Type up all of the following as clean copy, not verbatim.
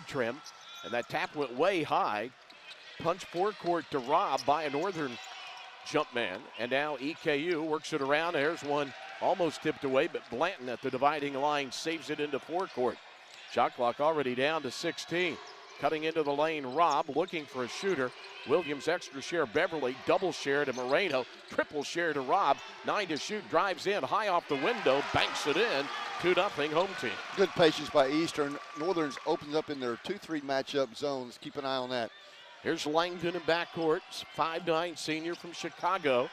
trim, and that tap went way high. Punch forecourt to Robb by a Northern jump man, and now EKU works it around. There's one almost tipped away, but Blanton at the dividing line saves it into forecourt. Shot clock already down to 16. Cutting into the lane, Robb looking for a shooter. Williams extra share Beverly, double share to Moreno, triple share to Robb. 9 to shoot, drives in, high off the window, banks it in. 2-0 home team. Good patience by Eastern. Northern's opens up in their 2-3 matchup zones. Keep an eye on that. Here's Langdon in backcourt, 5'9" senior from Chicago.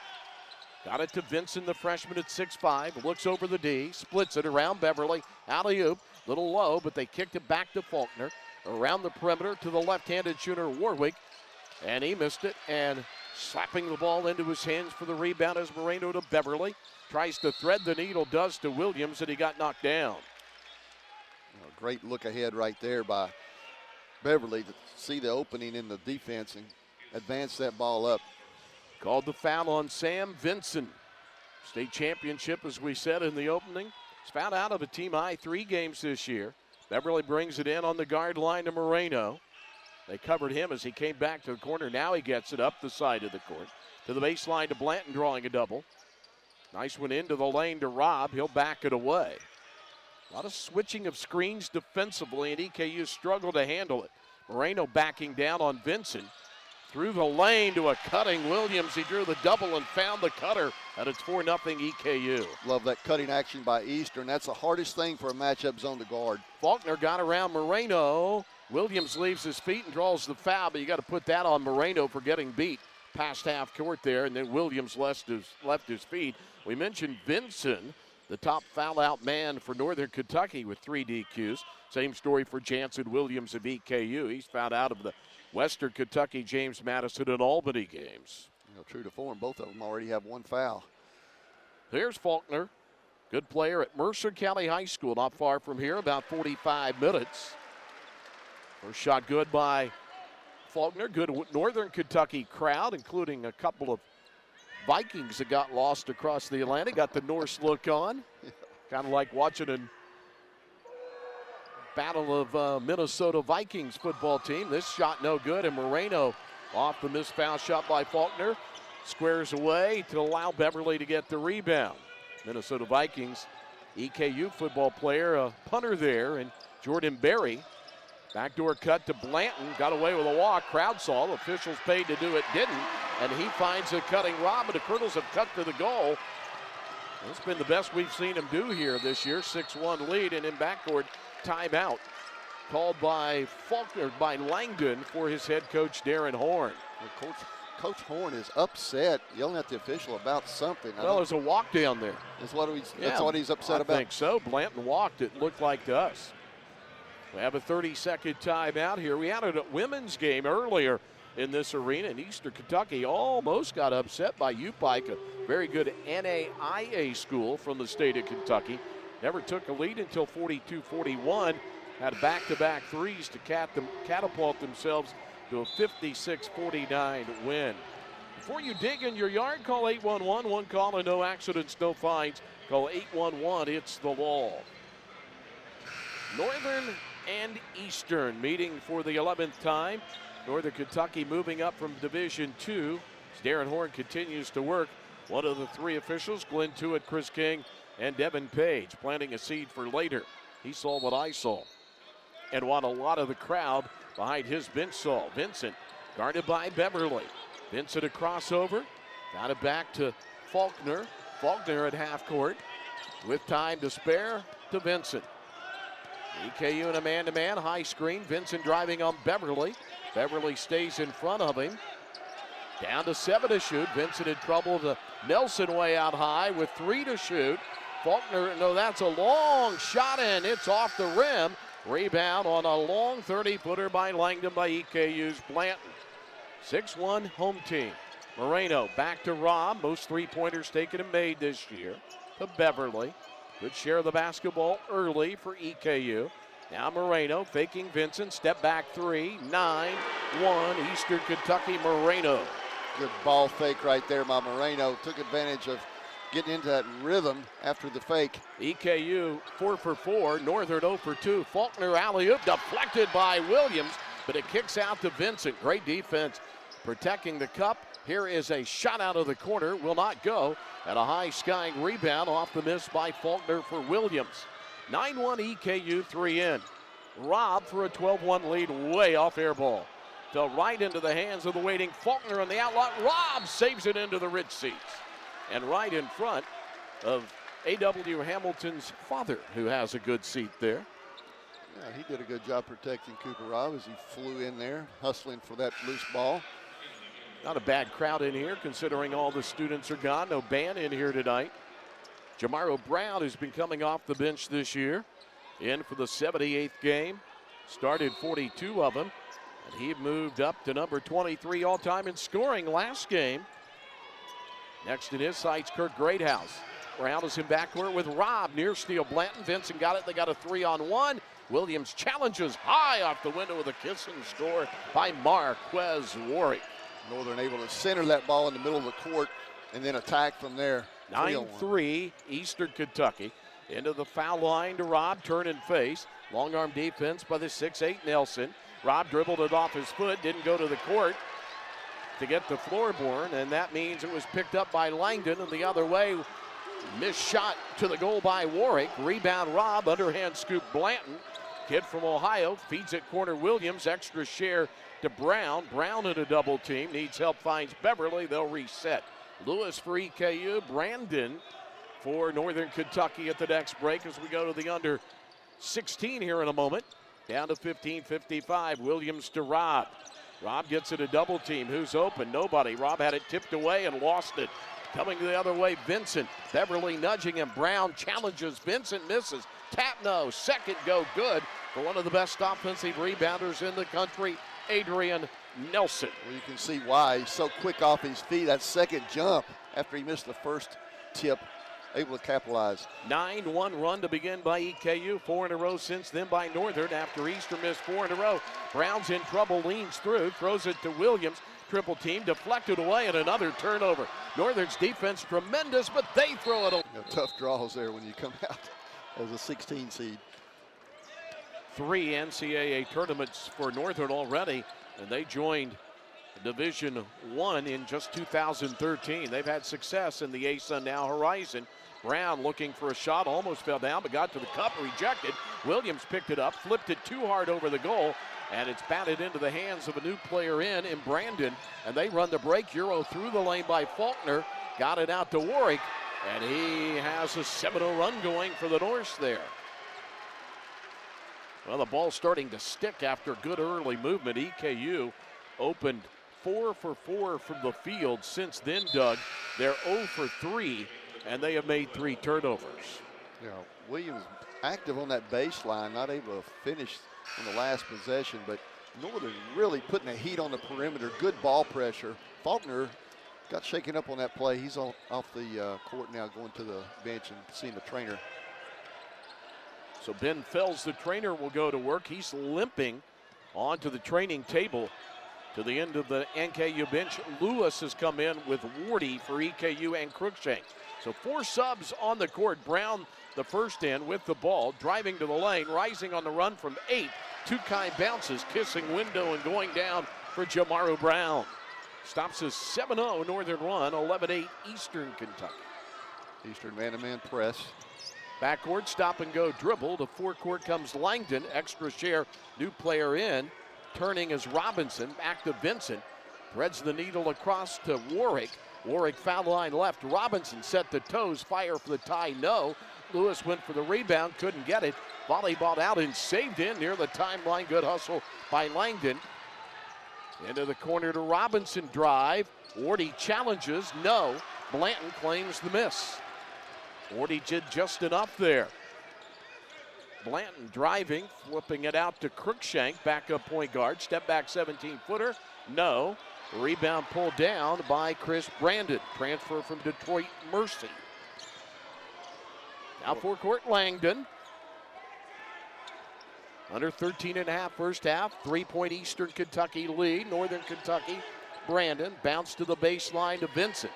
Got it to Vincent, the freshman at 6'5", looks over the D, splits it around Beverly, alley-oop, little low, but they kicked it back to Faulkner. Around the perimeter to the left-handed shooter, Warwick, and he missed it, and slapping the ball into his hands for the rebound is Moreno to Beverly. Tries to thread the needle, does to Williams, and he got knocked down. A great look ahead right there by Beverly to see the opening in the defense and advance that ball up. Called the foul on Sam Vincent. State championship, as we said in the opening. He's fouled out of a team high 3 games this year. Beverly brings it in on the guard line to Moreno. They covered him as he came back to the corner. Now he gets it up the side of the court. To the baseline to Blanton, drawing a double. Nice one into the lane to Robb. He'll back it away. A lot of switching of screens defensively, and EKU struggled to handle it. Moreno backing down on Vincent. Through the lane to a cutting Williams. He drew the double and found the cutter, and it's 4-0 EKU. Love that cutting action by Eastern. That's the hardest thing for a matchup zone to guard. Faulkner got around Moreno. Williams leaves his feet and draws the foul, but you got to put that on Moreno for getting beat past half court there, and then Williams left his feet. We mentioned Vincent, the top foul-out man for Northern Kentucky with 3 DQs. Same story for Jansen Williams of EKU. He's fouled out of the Western Kentucky, James Madison, and Albany games. True to form, both of them already have 1 foul. There's Faulkner, good player at Mercer County High School, not far from here, about 45 minutes. First shot good by Faulkner. Good Northern Kentucky crowd, including a couple of Vikings that got lost across the Atlantic. Got the Norse look on. Kind of like watching a battle of Minnesota Vikings football team. This shot no good, and Moreno off the missed foul shot by Faulkner. Squares away to allow Beverly to get the rebound. Minnesota Vikings, EKU football player, a punter there, and Jordan Berry. Backdoor cut to Blanton, got away with a walk. Crowd saw, officials paid to do it, didn't, and he finds a cutting Robb, and the Colonels have cut to the goal. It's been the best we've seen him do here this year. 6-1 lead, and in backcourt, timeout called by Faulkner, by Langdon, for his head coach Darren Horn. Coach Horn is upset, yelling at the official about something. Well, there's a walk down there. That's what he's upset about. I think so. Blanton walked, it looked like to us. We have a 30-second timeout here. We had a women's game earlier in this arena, and Eastern Kentucky almost got upset by UPike, a very good NAIA school from the state of Kentucky. Never took a lead until 42-41. Had back-to-back threes to catapult themselves to a 56-49 win. Before you dig in your yard, call 811. One call and no accidents, no fines. Call 811. It's the law. Northern and Eastern meeting for the 11th time. Northern Kentucky moving up from Division II. As Darren Horn continues to work. One of the 3 officials, Glenn Tewitt, Chris King, and Devin Page, planting a seed for later. He saw what I saw, and what a lot of the crowd behind his bench saw. Vincent guarded by Beverly. Vincent a crossover. Got it back to Faulkner. Faulkner at half court with time to spare to Vincent. EKU in a man-to-man, high screen. Vincent driving on Beverly. Beverly stays in front of him. Down to 7 to shoot. Vincent in trouble. The Nelson way out high with 3 to shoot. Faulkner, no, that's a long shot, and it's off the rim. Rebound on a long 30-footer by Langdon by EKU's Blanton. 6-1 home team. Moreno back to Robb. Most 3-pointers taken and made this year. To Beverly. Good share of the basketball early for EKU. Now Moreno faking Vincent. Step back 3. 9-1 Eastern Kentucky. Moreno. Good ball fake right there by Moreno. Took advantage of getting into that rhythm after the fake. EKU 4 for 4, Northern 0 for 2. Faulkner alley-oop deflected by Williams, but it kicks out to Vincent. Great defense protecting the cup. Here is a shot out of the corner, will not go, and a high-skying rebound off the miss by Faulkner for Williams. 9-1 EKU, 3 in. Robb for a 12-1 lead, way off air ball. Fell right into the hands of the waiting Faulkner on the outlet. Robb saves it into the rich seats. And right in front of A.W. Hamilton's father, who has a good seat there. Yeah, he did a good job protecting Cooper Robb as he flew in there, hustling for that loose ball. Not a bad crowd in here, considering all the students are gone. No band in here tonight. Jamaro Brown, who's been coming off the bench this year, in for the 78th game. Started 42 of them, and he moved up to number 23 all-time in scoring last game. Next in his sights, Kirk Greathouse. Brown is in backcourt with Robb near steal. Blanton, Vincent got it. They got a 3-on-1. Williams challenges high off the window with a kiss and score by Marquez Warwick. Northern able to center that ball in the middle of the court and then attack from there. 9-3 Eastern Kentucky. Into the foul line to Robb, turn and face. Long arm defense by the 6'8 Nelson. Robb dribbled it off his foot, didn't go to the court to get the floorboard, and that means it was picked up by Langdon, and the other way, missed shot to the goal by Warwick. Rebound Robb, underhand scoop Blanton. Kid from Ohio feeds it corner Williams, extra share to Brown. Brown in a double team, needs help, finds Beverly, they'll reset. Lewis for EKU, Brandon for Northern Kentucky at the next break as we go to the under 16 here in a moment. Down to 15:55, Williams to Robb. Robb gets it a double team. Who's open? Nobody. Robb had it tipped away and lost it. Coming the other way, Vincent. Beverly nudging him. Brown challenges. Vincent misses. Tap no. Second go good for one of the best offensive rebounders in the country, Adrian Nelson. Well, you can see why he's so quick off his feet. That second jump after he missed the first tip, able to capitalize. 9-1 run to begin by EKU. 4 in a row since then by Northern after Eastern missed 4 in a row. Brown's in trouble, leans through, throws it to Williams. Triple team, deflected away, and another turnover. Northern's defense tremendous, but they throw it away. Tough draws there when you come out as a 16 seed. 3 NCAA tournaments for Northern already, and they joined Division I in just 2013. They've had success in the ASUN Now Horizon. Brown looking for a shot, almost fell down, but got to the cup, rejected. Williams picked it up, flipped it too hard over the goal, and it's batted into the hands of a new player in Brandon, and they run the break. Euro through the lane by Faulkner, got it out to Warwick, and he has a 7-0 run going for the Norse there. Well, the ball's starting to stick after good early movement. EKU opened 4 for 4 from the field since then, Doug. They're 0 for 3, and they have made 3 turnovers. Yeah, Williams active on that baseline, not able to finish on the last possession, but Northern really putting the heat on the perimeter. Good ball pressure. Faulkner got shaken up on that play. He's off the court now, going to the bench and seeing the trainer. So Ben Fells, the trainer, will go to work. He's limping onto the training table to the end of the NKU bench. Lewis has come in with Wardy for EKU and Crookshank. So 4 subs on the court. Brown, the first in with the ball, driving to the lane, rising on the run from 8. Two-kind bounces, kissing window and going down for Jamaro Brown. Stops his 7-0 Northern run, 11-8 Eastern Kentucky. Eastern man-to-man press. Backcourt, stop and go dribble. To forecourt comes Langdon, extra share, new player in. Turning is Robinson, back to Vincent. Threads the needle across to Warwick. Warwick foul line left. Robinson set the toes, fire for the tie, no. Lewis went for the rebound, couldn't get it. Volleyball out and saved in near the timeline. Good hustle by Langdon. Into the corner to Robinson, drive. Wardy challenges, no. Blanton claims the miss. Wardy did just enough there. Blanton driving, flipping it out to Crookshank, backup point guard. Step back 17-footer, no. Rebound pulled down by Chris Brandon, transfer from Detroit Mercy. Now forecourt Langdon. Under 13.5 first half, 3-point Eastern Kentucky lead. Northern Kentucky, Brandon, bounce to the baseline to Vincent.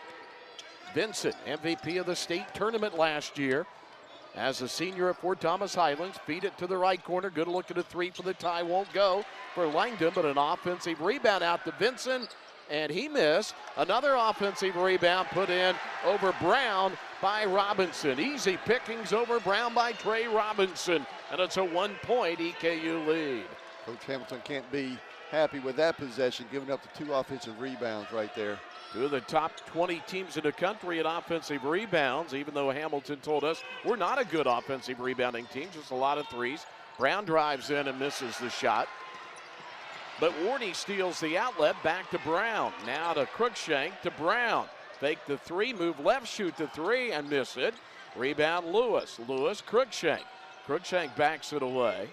Vincent, MVP of the state tournament last year. As a senior at Fort Thomas Highlands, feed it to the right corner. Good look at a three for the tie. Won't go for Langdon, but an offensive rebound out to Vincent, and he missed. Another offensive rebound put in over Brown by Robinson. Easy pickings over Brown by Trey Robinson, and it's a 1-point EKU lead. Coach Hamilton can't be happy with that possession, giving up the 2 offensive rebounds right there. 2 of the top 20 teams in the country in offensive rebounds, even though Hamilton told us we're not a good offensive rebounding team, just a lot of threes. Brown drives in and misses the shot. But Warney steals the outlet, back to Brown. Now to Cruikshank, to Brown. Fake the three, move left, shoot the three, and miss it. Rebound Lewis. Lewis, Cruikshank. Cruikshank backs it away.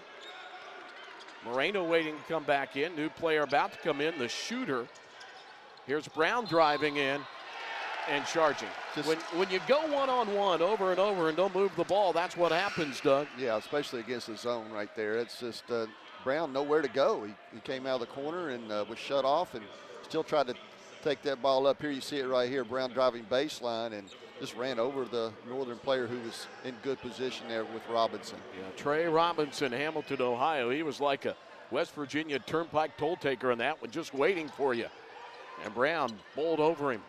Moreno waiting to come back in. New player about to come in, the shooter. Here's Brown driving in and charging. When you go one-on-one over and over and don't move the ball, that's what happens, Doug. Yeah, especially against the zone right there. It's just Brown nowhere to go. He came out of the corner and was shut off and still tried to take that ball up. Here you see it right here. Brown driving baseline and just ran over the Northern player who was in good position there with Robinson. Yeah, Trey Robinson, Hamilton, Ohio. He was like a West Virginia Turnpike toll taker in that one, just waiting for you. And Brown bowled over him.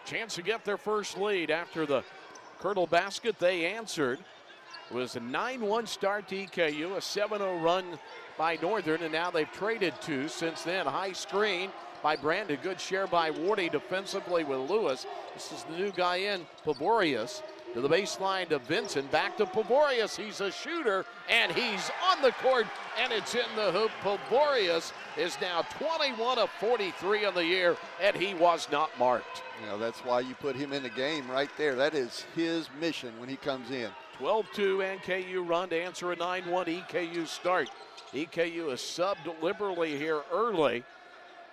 Chance to get their first lead after the Kirtle basket. They answered. It was a 9-1 start to EKU, a 7-0 run by Northern, and now they've traded 2 since then. High screen by Brandon. Good share by Wardy defensively with Lewis. This is the new guy in, Pavorius. To the baseline to Vincent, back to Pavorius. He's a shooter, and he's on the court, and it's in the hoop. Pavorius is now 21 of 43 of the year, and he was not marked. You know, that's why you put him in the game right there. That is his mission when he comes in. 12-2 NKU run to answer a 9-1 EKU start. EKU is subbed liberally here early,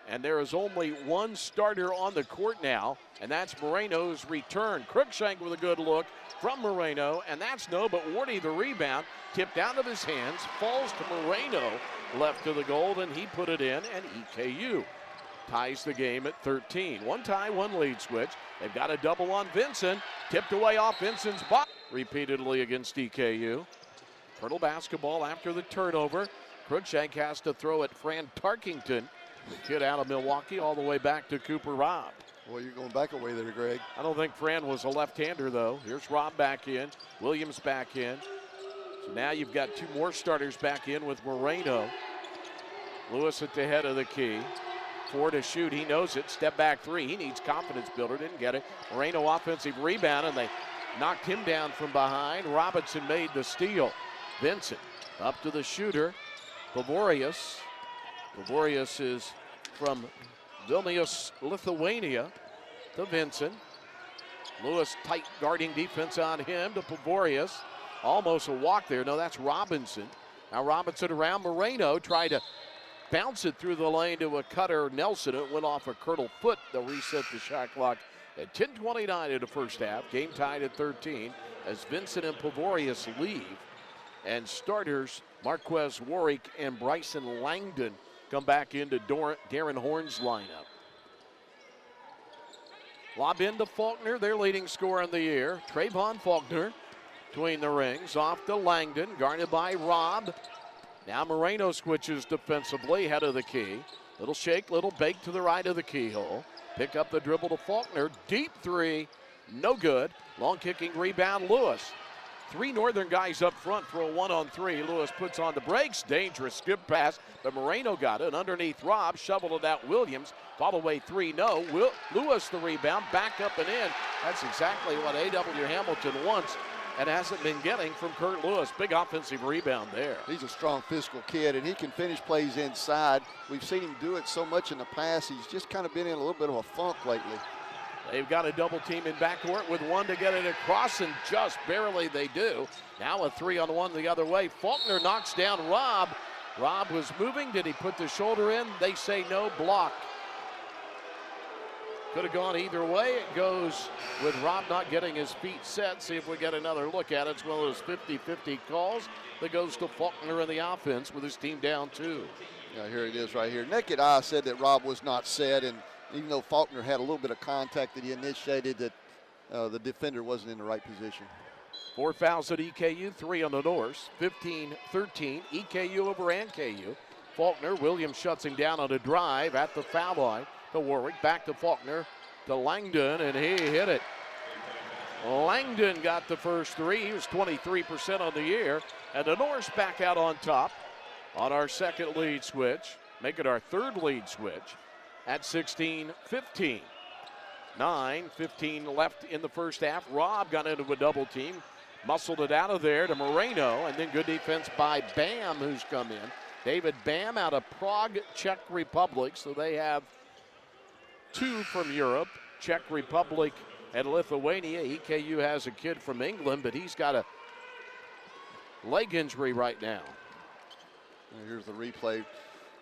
and there is only one starter on the court now, and that's Moreno's return. Cruikshank with a good look from Moreno, and that's no, but Wardy the rebound, tipped out of his hands, falls to Moreno, left to the goal, and he put it in, and EKU ties the game at 13. One tie, one lead switch. They've got a double on Vincent, tipped away off Vincent's box repeatedly against EKU. Kirtle basketball after the turnover. Cruikshank has to throw at Fran Tarkington, the kid out of Milwaukee, all the way back to Cooper Robb. Well, you're going back away there, Greg. I don't think Fran was a left-hander, though. Here's Robb back in. Williams back in. So now you've got 2 more starters back in with Moreno. Lewis at the head of the key. 4 to shoot. He knows it. Step back 3. He needs confidence builder. Didn't get it. Moreno offensive rebound, and they knocked him down from behind. Robinson made the steal. Vincent up to the shooter. Pavorius. Pavorius is from Vilnius, Lithuania, to Vincent. Lewis tight guarding defense on him to Pavorius. Almost a walk there. No, that's Robinson. Now Robinson around Moreno, tried to bounce it through the lane to a cutter Nelson. It went off a Kirtle foot. They'll reset the shot clock at 10:29 in the first half. Game tied at 13 as Vincent and Pavorius leave. And starters Marquez Warwick and Bryson Langdon come back into Darren Horn's lineup. Lob into Faulkner, their leading scorer in the year. Trayvon Faulkner between the rings, off to Langdon, guarded by Robb. Now Moreno switches defensively, head of the key. Little shake, little bake to the right of the keyhole. Pick up the dribble to Faulkner, deep 3, no good. Long kicking rebound, Lewis. 3 Northern guys up front for a 1-on-3. Lewis puts on the brakes. Dangerous skip pass, but Moreno got it. Underneath Robb, shoveled it out Williams. Follow away 3, no. Lewis the rebound, back up and in. That's exactly what A.W. Hamilton wants and hasn't been getting from Kurt Lewis. Big offensive rebound there. He's a strong physical kid, and he can finish plays inside. We've seen him do it so much in the past. He's just kind of been in a little bit of a funk lately. They've got a double team in backcourt with 1 to get it across, and just barely they do. Now a 3-on-1 the other way. Faulkner knocks down Robb. Robb was moving. Did he put the shoulder in? They say no, block. Could have gone either way. It goes with Robb not getting his feet set. See if we get another look at it. It's one of those 50-50 calls that goes to Faulkner in the offense with his team down 2. Yeah, here it is right here. Naked eye said that Robb was not set, and even though Faulkner had a little bit of contact that he initiated, that the defender wasn't in the right position. 4 fouls at EKU, 3 on the Norse. 15-13, EKU over NKU. Faulkner, Williams shuts him down on a drive at the foul line to Warwick. Back to Faulkner, to Langdon, and he hit it. Langdon got the first 3. He was 23% on the year. And the Norse back out on top on our second lead switch, make it our third lead switch at 16-15. 9:15 left in the first half. Robb got into a double team, muscled it out of there to Moreno, and then good defense by Bam, who's come in. David Bam out of Prague, Czech Republic, so they have 2 from Europe, Czech Republic and Lithuania. EKU has a kid from England, but he's got a leg injury right now. And here's the replay.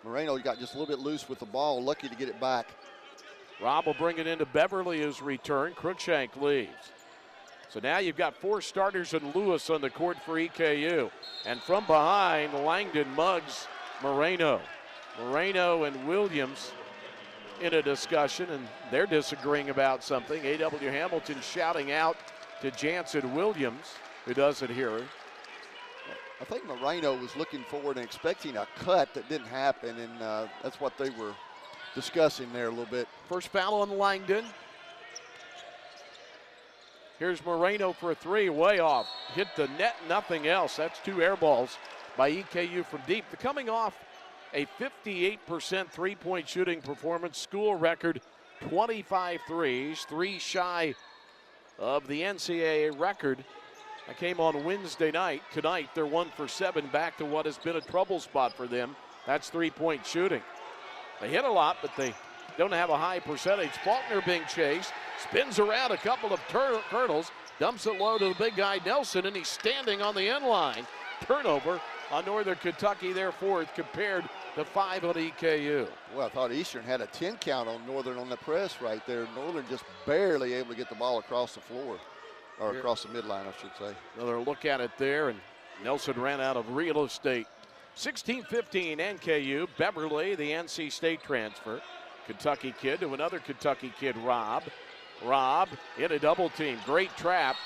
Moreno got just a little bit loose with the ball, lucky to get it back. Robb will bring it into Beverly as return. Cruikshank leaves. So now you've got 4 starters and Lewis on the court for EKU. And from behind, Langdon mugs Moreno. Moreno and Williams in a discussion, and they're disagreeing about something. A.W. Hamilton shouting out to Jansen Williams, who doesn't hear it. I think Moreno was looking forward and expecting a cut that didn't happen, and that's what they were discussing there a little bit. First foul on Langdon. Here's Moreno for a 3, way off. Hit the net, nothing else. That's 2 air balls by EKU from deep. They're coming off a 58% three-point shooting performance, school record 25 threes, 3 shy of the NCAA record. I came on Wednesday night. Tonight, they're 1 for 7, back to what has been a trouble spot for them. That's three-point shooting. They hit a lot, but they don't have a high percentage. Faulkner being chased, spins around a couple of hurdles, dumps it low to the big guy Nelson, and he's standing on the end line. Turnover on Northern Kentucky, their 4th, compared to 5 on EKU. Well, I thought Eastern had a 10 count on Northern on the press right there. Northern just barely able to get the ball across the floor, or across the midline, I should say. Another look at it there, and Nelson ran out of real estate. 16-15 NKU. Beverly, the NC State transfer. Kentucky kid to another Kentucky kid, Robb. Robb in a double team. Great trap,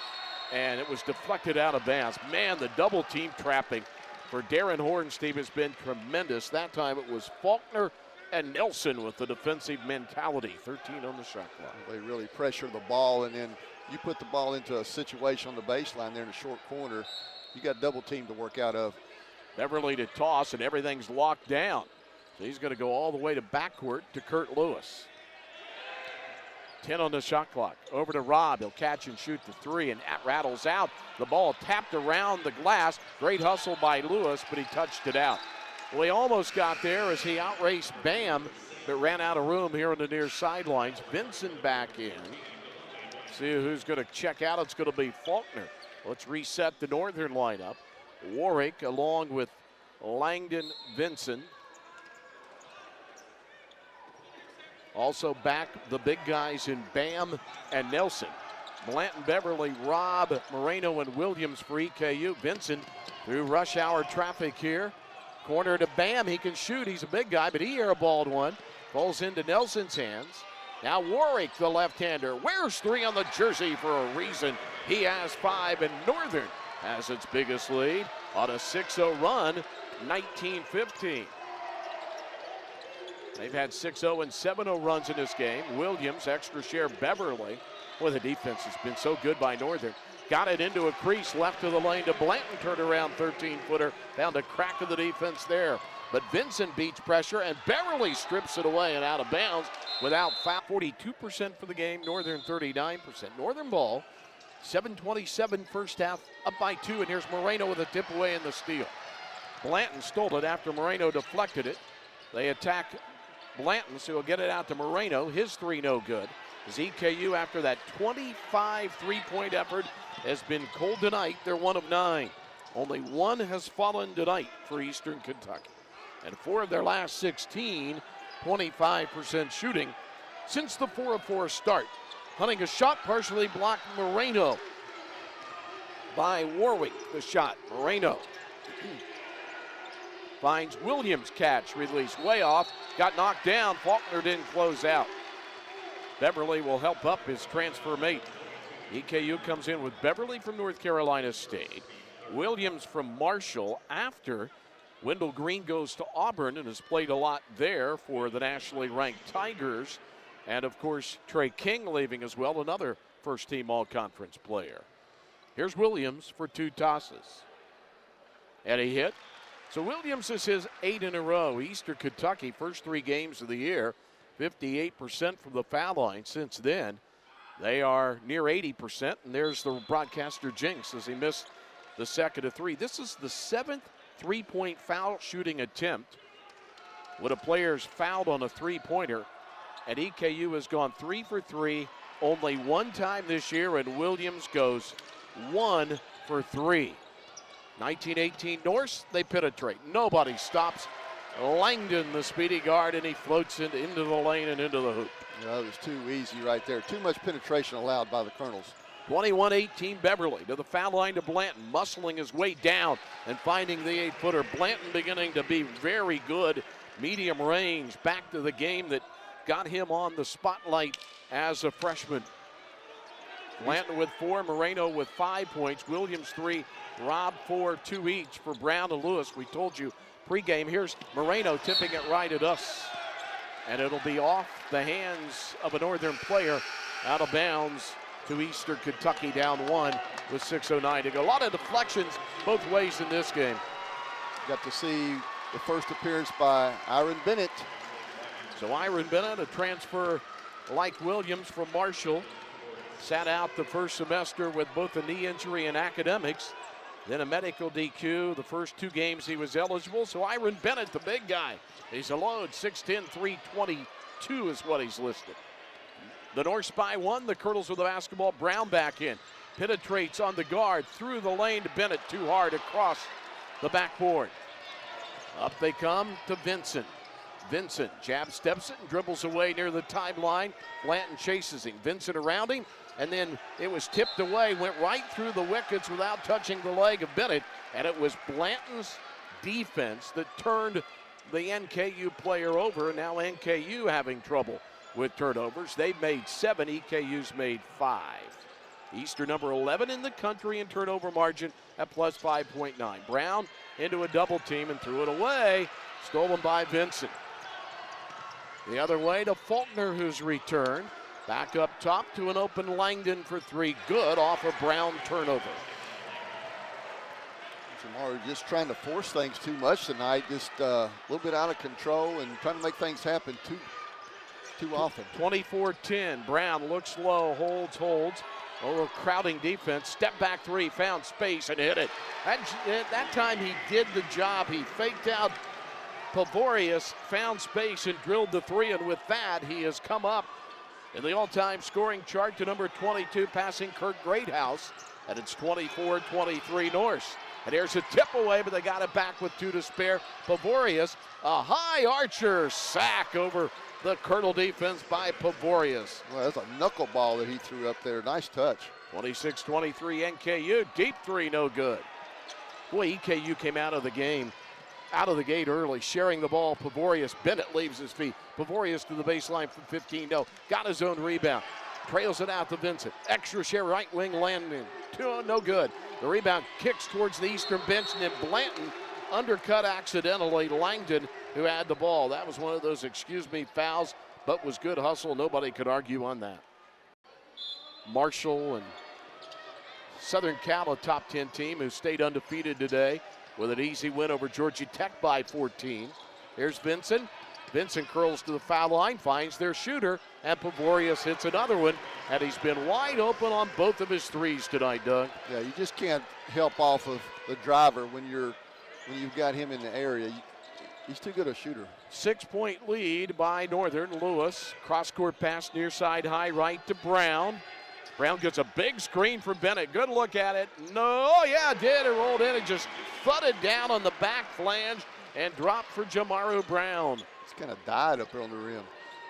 and it was deflected out of bounds. Man, the double team trapping for Darren Horn's team has been tremendous. That time it was Faulkner and Nelson with the defensive mentality. 13 on the shot clock. They really pressure the ball, and then you put the ball into a situation on the baseline there in the short corner, you got double team to work out of. Beverly to toss, and everything's locked down. So he's going to go all the way to backcourt to Kurt Lewis. 10 on the shot clock. Over to Robb. He'll catch and shoot the 3, and that rattles out. The ball tapped around the glass. Great hustle by Lewis, but he touched it out. Well, he almost got there as he outraced Bam, but ran out of room here on the near sidelines. Vincent back in. See who's going to check out. It's going to be Faulkner. Let's reset the Northern lineup. Warwick along with Langdon, Vincent. Also back the big guys in Bam and Nelson. Blanton, Beverly, Robb, Moreno, and Williams for EKU. Vincent through rush hour traffic here. Corner to Bam. He can shoot. He's a big guy, but he airballed one. Falls into Nelson's hands. Now Warwick, the left-hander, wears 3 on the jersey for a reason. He has 5, and Northern has its biggest lead on a 6-0 run, 19-15. They've had 6-0 and 7-0 runs in this game. Williams, extra share Beverly. Boy, the defense has been so good by Northern. Got it into a crease, left of the lane to Blanton, turned around 13-footer. Found a crack of the defense there. But Vincent beats pressure, and Beverly strips it away and out of bounds without foul. 42% for the game, Northern 39%. Northern ball, 7:27 first half, up by 2, and here's Moreno with a tip away in the steal. Blanton stole it after Moreno deflected it. They attack Blanton, so he'll get it out to Moreno. His 3 no good. As EKU, after that 25 three-point effort, has been cold tonight. They're 1 of 9. Only 1 has fallen tonight for Eastern Kentucky. And 4 of their last 16, 25% shooting since the 4 of 4 start. Hunting a shot, partially blocked Moreno by Warwick. The shot, Moreno finds Williams, catch, release, way off, got knocked down. Faulkner didn't close out. Beverly will help up his transfer mate. EKU comes in with Beverly from North Carolina State, Williams from Marshall after Wendell Green goes to Auburn and has played a lot there for the nationally ranked Tigers. And of course, Trey King leaving as well, another first-team all-conference player. Here's Williams for 2 tosses. And a hit. So Williams is his 8 in a row. Eastern Kentucky, first 3 games of the year, 58% from the foul line. Since then, they are near 80%. And there's the broadcaster jinx as he missed the second of 3. This is the 7th three-point foul shooting attempt when a player's fouled on a three-pointer. And EKU has gone 3 for 3 only 1 time this year, and Williams goes 1 for 3. 1918 Norse, they penetrate. Nobody stops Langdon, the speedy guard, and he floats into the lane and into the hoop. Yeah, that was too easy right there. Too much penetration allowed by the Colonels. 21-18 Beverly to the foul line to Blanton, muscling his way down and finding the 8-footer. Blanton beginning to be very good, medium range, back to the game that got him on the spotlight as a freshman. Blanton with 4, Moreno with 5 points, Williams 3, Rob 4, 2 each for Brown and Lewis. We told you pregame. Here's Moreno tipping it right at us. And it'll be off the hands of a Northern player, out of bounds to Eastern Kentucky, down 1 with 6:09 to go. A lot of deflections both ways in this game. Got to see the first appearance by Iron Bennett. So Iron Bennett, a transfer like Williams from Marshall, sat out the first semester with both a knee injury and academics, then a medical DQ. The first 2 games he was eligible. So Iron Bennett, the big guy, he's a load, 6'10", 322 is what he's listed. The Norse by 1, the Colonels with the basketball. Brown back in, penetrates on the guard, through the lane to Bennett, too hard across the backboard. Up they come to Vincent. Vincent jab steps it and dribbles away near the timeline. Blanton chases him. Vincent around him, and then it was tipped away, went right through the wickets without touching the leg of Bennett, and it was Blanton's defense that turned the NKU player over, and now NKU having trouble with turnovers. They've made 7, EKU's made 5. Eastern number 11 in the country in turnover margin at plus 5.9. Brown into a double team and threw it away, stolen by Vincent. The other way to Faulkner, who's returned. Back up top to an open Langdon for 3. Good off a Brown turnover. Jamar just trying to force things too much tonight. Just a little bit out of control and trying to make things happen too often. 24-10. Brown looks low, holds. A little crowding defense. Step back 3, found space and hit it. That time he did the job. He faked out Pavorius, found space and drilled the 3, and with that he has come up in the all-time scoring chart to number 22, passing Kurt Greathouse, and it's 24-23 Norse. And there's a tip away, but they got it back with 2 to spare. Pavorius, a high archer sack over the Colonel defense by Pavorius. Well, that's a knuckleball that he threw up there. Nice touch. 26-23 NKU, deep 3, no good. Boy, EKU came out of the gate early, sharing the ball. Pavorius, Bennett leaves his feet. Pavorius to the baseline from 15, no. Got his own rebound. Trails it out to Vincent. Extra share, right wing Landon. 2, no good. The rebound kicks towards the Eastern bench, and then Blanton undercut accidentally Langdon, who had the ball. That was one of those excuse me fouls, but was good hustle. Nobody could argue on that. Marshall and Southern Cal, a top 10 team who stayed undefeated today with an easy win over Georgia Tech by 14. Here's Vincent. Vincent curls to the foul line, finds their shooter, and Pavorius hits another one, and he's been wide open on both of his 3s tonight, Doug. Yeah, you just can't help off of the driver when you've got him in the area. He's too good a shooter. 6-point lead by Northern. Lewis, cross-court pass near side high right to Brown. Brown gets a big screen for Bennett. Good look at it. No, yeah, it did. It rolled in and just thudded down on the back flange and dropped for Jamaru Brown. It's kind of died up there on the rim.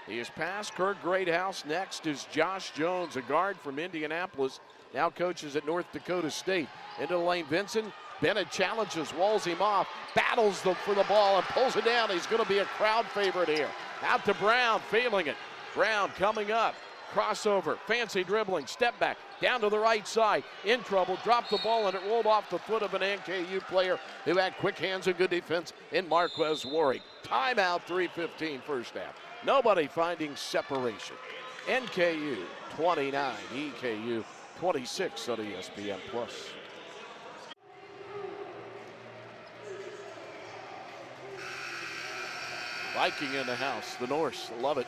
He has passed Kurt Greathouse. Next is Josh Jones, a guard from Indianapolis. Now coaches at North Dakota State. Into the lane, Vincent. Bennett challenges, walls him off, battles for the ball and pulls it down. He's going to be a crowd favorite here. Out to Brown, feeling it. Brown coming up. crossover, fancy dribbling, step back, down to the right side, in trouble, dropped the ball, and it rolled off the foot of an NKU player who had quick hands and good defense in Marquez Warwick. Timeout, 3:15 first half. Nobody finding separation. NKU 29, EKU 26 on ESPN+. Viking in the house, the Norse, love it.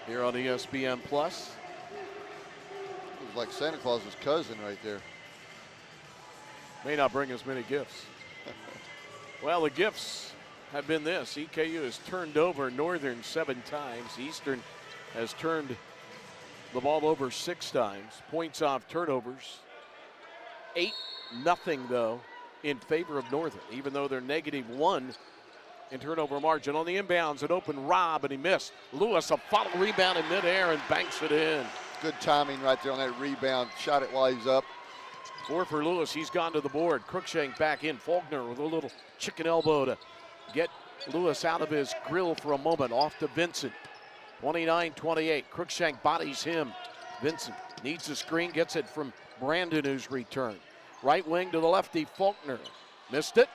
Here on ESPN+. It was like Santa Claus's cousin right there. May not bring as many gifts. Well, the gifts have been this. EKU has turned over Northern 7 times. Eastern has turned the ball over 6 times. Points off turnovers. 8-0 though in favor of Northern, even though they're -1 in turnover margin. On the inbounds, an open Rob, and he missed. Lewis, a follow rebound in midair and banks it in. Good timing right there on that rebound. Shot it while he's up. 4 for Lewis. He's gone to the board. Crookshank back in. Faulkner with a little chicken elbow to get Lewis out of his grill for a moment. Off to Vincent. 29-28. Crookshank bodies him. Vincent needs a screen. Gets it from Brandon, who's returned. Right wing to the lefty, Faulkner. Missed it.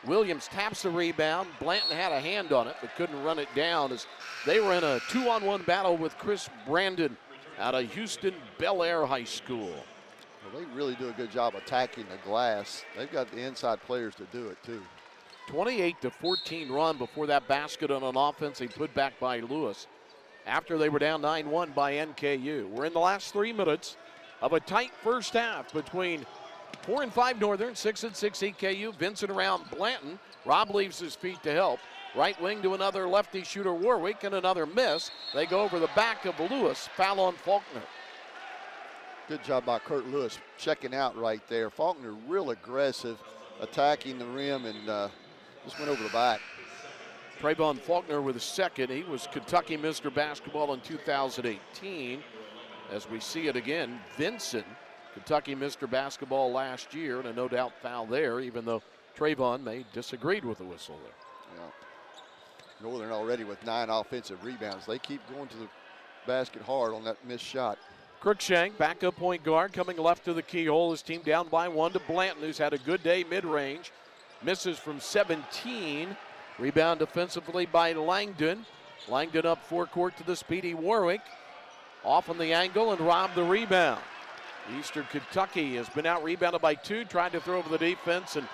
Williams taps the rebound. Blanton had a hand on it, but couldn't run it down as they were in a 2-on-1 battle with Chris Brandon out of Houston Bel Air High School. Well, they really do a good job attacking the glass. They've got the inside players to do it too. 28-14 run before that basket on an offense they put back by Lewis after they were down 9-1 by NKU. We're in the last 3 minutes of a tight first half between 4 and 5 Northern, 6 and 6 EKU. Vincent around Blanton. Rob leaves his feet to help. Right wing to another lefty shooter, Warwick, and another miss. They go over the back of Lewis. Foul on Faulkner. Good job by Kurt Lewis checking out right there. Faulkner real aggressive, attacking the rim, and just went over the back. Trayvon Faulkner with a second. He was Kentucky Mr. Basketball in 2018. As we see it again, Vincent, Kentucky Mr. Basketball last year, and a no doubt foul there, even though Trayvon may disagreed with the whistle there. Yeah. Northern already with 9 offensive rebounds. They keep going to the basket hard on that missed shot. Crookshank, backup point guard, coming left to the keyhole. His team down by 1 to Blanton, who's had a good day mid-range. Misses from 17. Rebound defensively by Langdon. Langdon up forecourt to the speedy Warwick. Off on the angle and robbed the rebound. Eastern Kentucky has been out rebounded by 2, tried to throw over the defense, and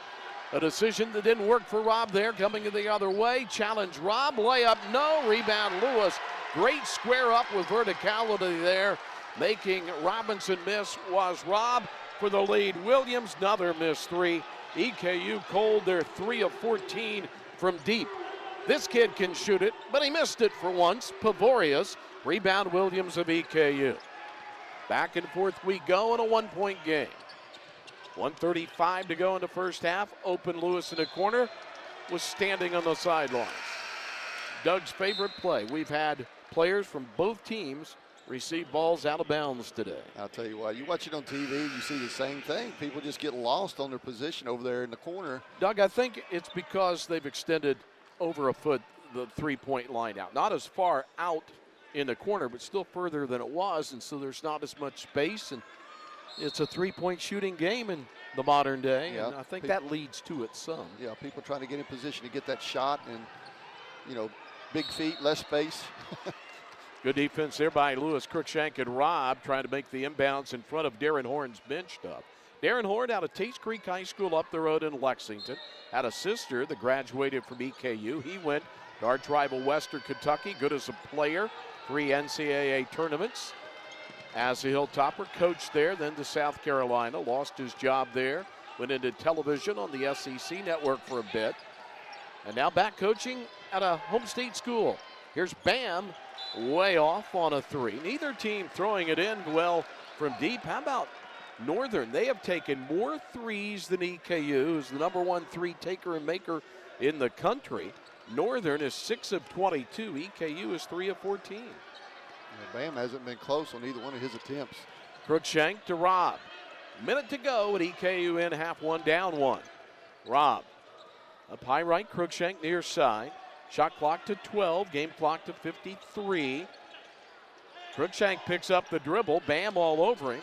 a decision that didn't work for Rob there, coming the other way. Challenge Rob, layup, no. Rebound Lewis. Great square up with verticality there. Making Robinson miss was Rob for the lead. Williams, another missed 3. EKU cold, they're 3 of 14 from deep. This kid can shoot it, but he missed it for once. Pavorius, rebound Williams of EKU. Back and forth we go in a 1-point game. 1:35 to go in the first half. Open Lewis in the corner was standing on the sidelines. Doug's favorite play. We've had players from both teams receive balls out of bounds today. I'll tell you what, you watch it on TV, you see the same thing. People just get lost on their position over there in the corner. Doug, I think it's because they've extended over a foot the three-point line out. Not as far out in the corner, but still further than it was, and so there's not as much space, and it's a three-point shooting game in the modern day, and I think that leads to it some. Yeah, people trying to get in position to get that shot, and, you know, big feet, less space. Good defense there by Lewis. Crookshank and Rob trying to make the inbounds in front of Darren Horn's benched up. Darren Horn out of Tates Creek High School up the road in Lexington. Had a sister that graduated from EKU. He went to arch rival Western Kentucky. Good as a player. 3 NCAA tournaments. As a Hilltopper, coached there, then to South Carolina. Lost his job there. Went into television on the SEC network for a bit. And now back coaching at a home state school. Here's Bam, way off on a 3. Neither team throwing it in well from deep. How about Northern? They have taken more threes than EKU, who's the #1 3 taker and maker in the country. Northern is 6 of 22. EKU is 3 of 14. Bam hasn't been close on either one of his attempts. Crookshank to Rob. Minute to go, and EKU in half 1, down 1. Rob up high right, Crookshank near side. Shot clock to 12, game clock to 53. Cruikshank picks up the dribble. Bam all over him.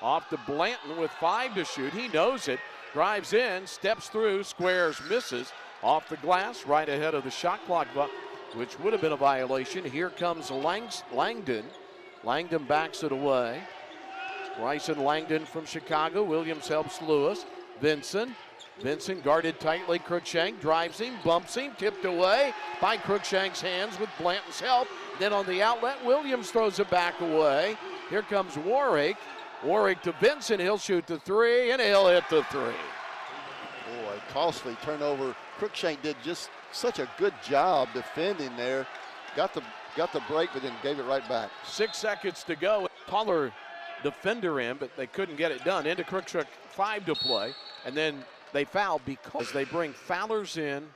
Off to Blanton with 5 to shoot. He knows it. Drives in, steps through, squares, misses. Off the glass, right ahead of the shot clock, which would have been a violation. Here comes Langdon. Langdon backs it away. Bryson Langdon from Chicago. Williams helps Lewis. Vincent guarded tightly. Cruikshank drives him, bumps him, tipped away by Cruikshank's hands with Blanton's help. Then on the outlet, Williams throws it back away. Here comes Warwick. Warwick to Vincent. He'll shoot the 3, and he'll hit the 3. Boy, costly turnover. Cruikshank did just such a good job defending there. Got the break, but then gave it right back. 6 seconds to go. Taller defender in, but they couldn't get it done. Into Cruikshank, 5 to play. And then they foul because they bring foulers in.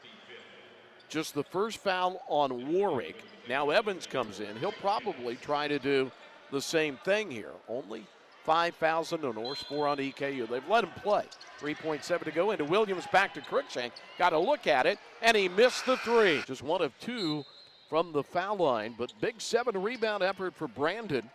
Just the first foul on Warwick. Now Evans comes in. He'll probably try to do the same thing here. Only 5 fouls on the Norse, 4 on EKU. They've let him play. 3.7 to go. Into Williams, back to Cruikshank. Got a look at it, and he missed the 3. Just 1 of 2 from the foul line, but big 7 rebound effort for Brandon.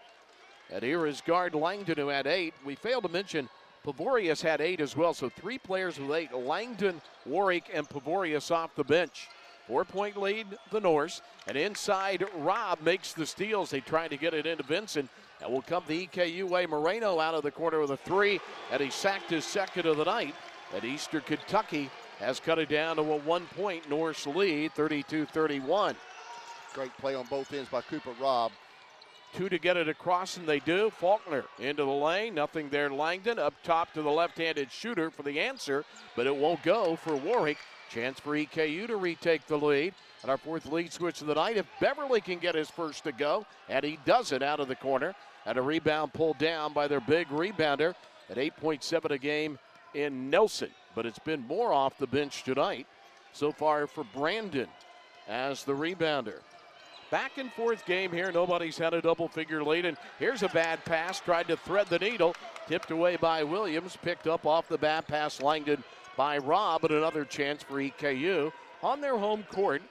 And here is guard Langdon, who had 8. We failed to mention Pavorius had 8 as well, so 3 players with 8. Langdon, Warwick, and Pavorius off the bench. 4-point lead, the Norse. And inside, Robb makes the steals. They try to get it into Vincent. And will come the EKU way. Moreno out of the corner with a 3, and he sacked his 2nd of the night. And Eastern Kentucky has cut it down to a 1-point Norse lead, 32-31. Great play on both ends by Cooper Robb. 2 to get it across, and they do. Faulkner into the lane. Nothing there. Langdon up top to the left-handed shooter for the answer, but it won't go for Warwick. Chance for EKU to retake the lead. And our 4th lead switch of the night. If Beverly can get his first to go, and he does it out of the corner. And a rebound pulled down by their big rebounder at 8.7 a game in Nelson. But it's been more off the bench tonight so far for Brandon as the rebounder. Back and forth game here. Nobody's had a double-figure lead. And here's a bad pass. Tried to thread the needle. Tipped away by Williams. Picked up off the bad pass Langdon by Robb. But another chance for EKU on their home court,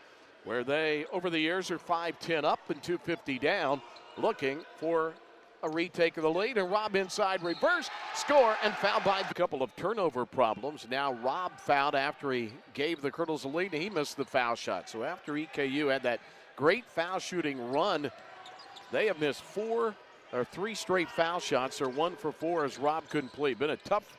where they, over the years, are 5-10 up and 250 down, looking for a retake of the lead. And Robb inside, reverse, score, and fouled by a couple of turnover problems. Now Robb fouled after he gave the Colonels a lead, and he missed the foul shot. So after EKU had that great foul shooting run, they have missed 3 straight foul shots. They're 1 for 4 as Robb couldn't play. Been a tough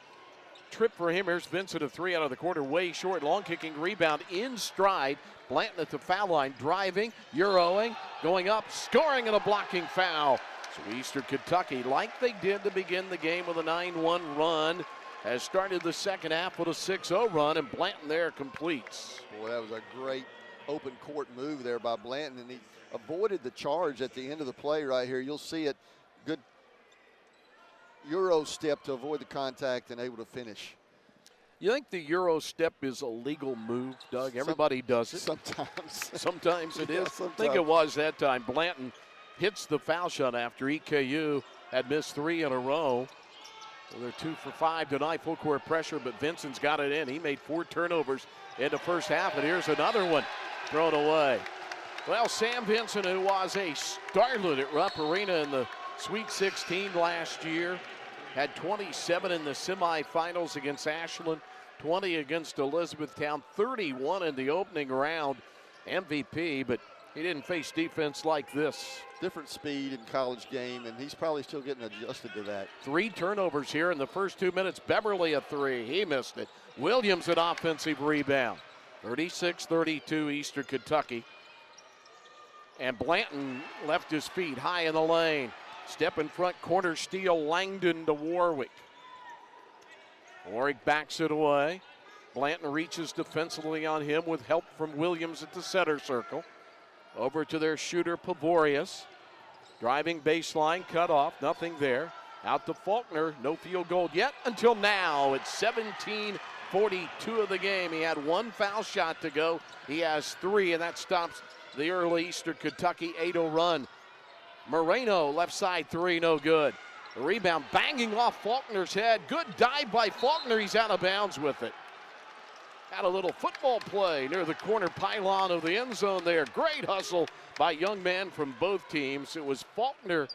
trip for him. Here's Vincent, a 3 out of the corner, way short. Long kicking rebound in stride. Blanton at the foul line, driving, Euroing, going up, scoring, and a blocking foul. So Eastern Kentucky, like they did to begin the game with a 9-1 run, has started the second half with a 6-0 run, and Blanton there completes. Boy, that was a great open court move there by Blanton, and he avoided the charge at the end of the play right here. You'll see it. Good Euro step to avoid the contact and able to finish. You think the Euro step is a legal move, Doug? Everybody does it. Sometimes. Sometimes it is. Sometimes. I think it was that time. Blanton hits the foul shot after EKU had missed 3 in a row. Well, they're 2 for 5 tonight, full court pressure, but Vincent's got it in. He made 4 turnovers in the first half, and here's another one thrown away. Well, Sam Vincent, who was a starlet at Rupp Arena in the Sweet 16 last year, had 27 in the semifinals against Ashland, 20 against Elizabethtown, 31 in the opening round, MVP, but he didn't face defense like this. Different speed in college game, and he's probably still getting adjusted to that. 3 turnovers here in the first 2 minutes. Beverly a 3. He missed it. Williams an offensive rebound. 36-32 Eastern Kentucky. And Blanton left his feet high in the lane. Step in front, corner steal, Langdon to Warwick. Warwick backs it away. Blanton reaches defensively on him with help from Williams at the center circle. Over to their shooter, Pavorius. Driving baseline, cut off, nothing there. Out to Faulkner, no field goal yet until now. It's 17:42 of the game. He had 1 foul shot to go. He has 3, and that stops the early Eastern Kentucky 8-0 run. Moreno, left side 3, no good. The rebound banging off Faulkner's head. Good dive by Faulkner. He's out of bounds with it. Had a little football play near the corner pylon of the end zone there. Great hustle by young men from both teams. It was Faulkner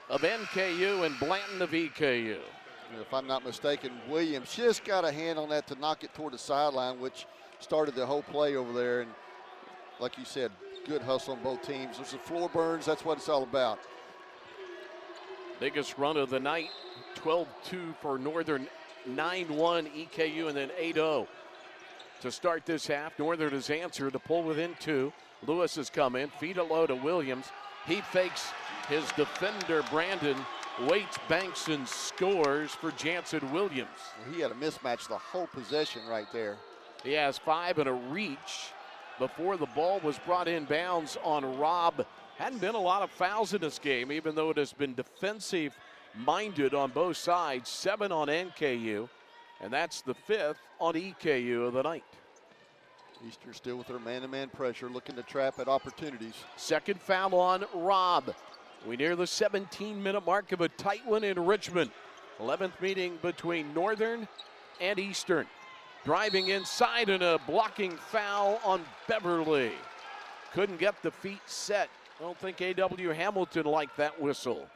of NKU and Blanton of EKU. If I'm not mistaken, Williams just got a hand on that to knock it toward the sideline, which started the whole play over there. And like you said, good hustle on both teams. There's the floor burns. That's what it's all about. Biggest run of the night, 12-2 for Northern, 9-1 EKU, and then 8-0 to start this half. Northern has answered to pull within 2. Lewis has come in, feed it low to Williams. He fakes his defender, Brandon, waits, banks, and scores for Jansen Williams. He had a mismatch the whole possession right there. He has 5 and a reach before the ball was brought in bounds on Robb. Hadn't been a lot of fouls in this game, even though it has been defensive-minded on both sides. 7 on NKU, and that's the 5th on EKU of the night. Eastern still with their man-to-man pressure, looking to trap at opportunities. Second foul on Robb. We near the 17-minute mark of a tight one in Richmond. 11th meeting between Northern and Eastern. Driving inside and a blocking foul on Beverly. Couldn't get the feet set. I don't think A.W. Hamilton liked that whistle.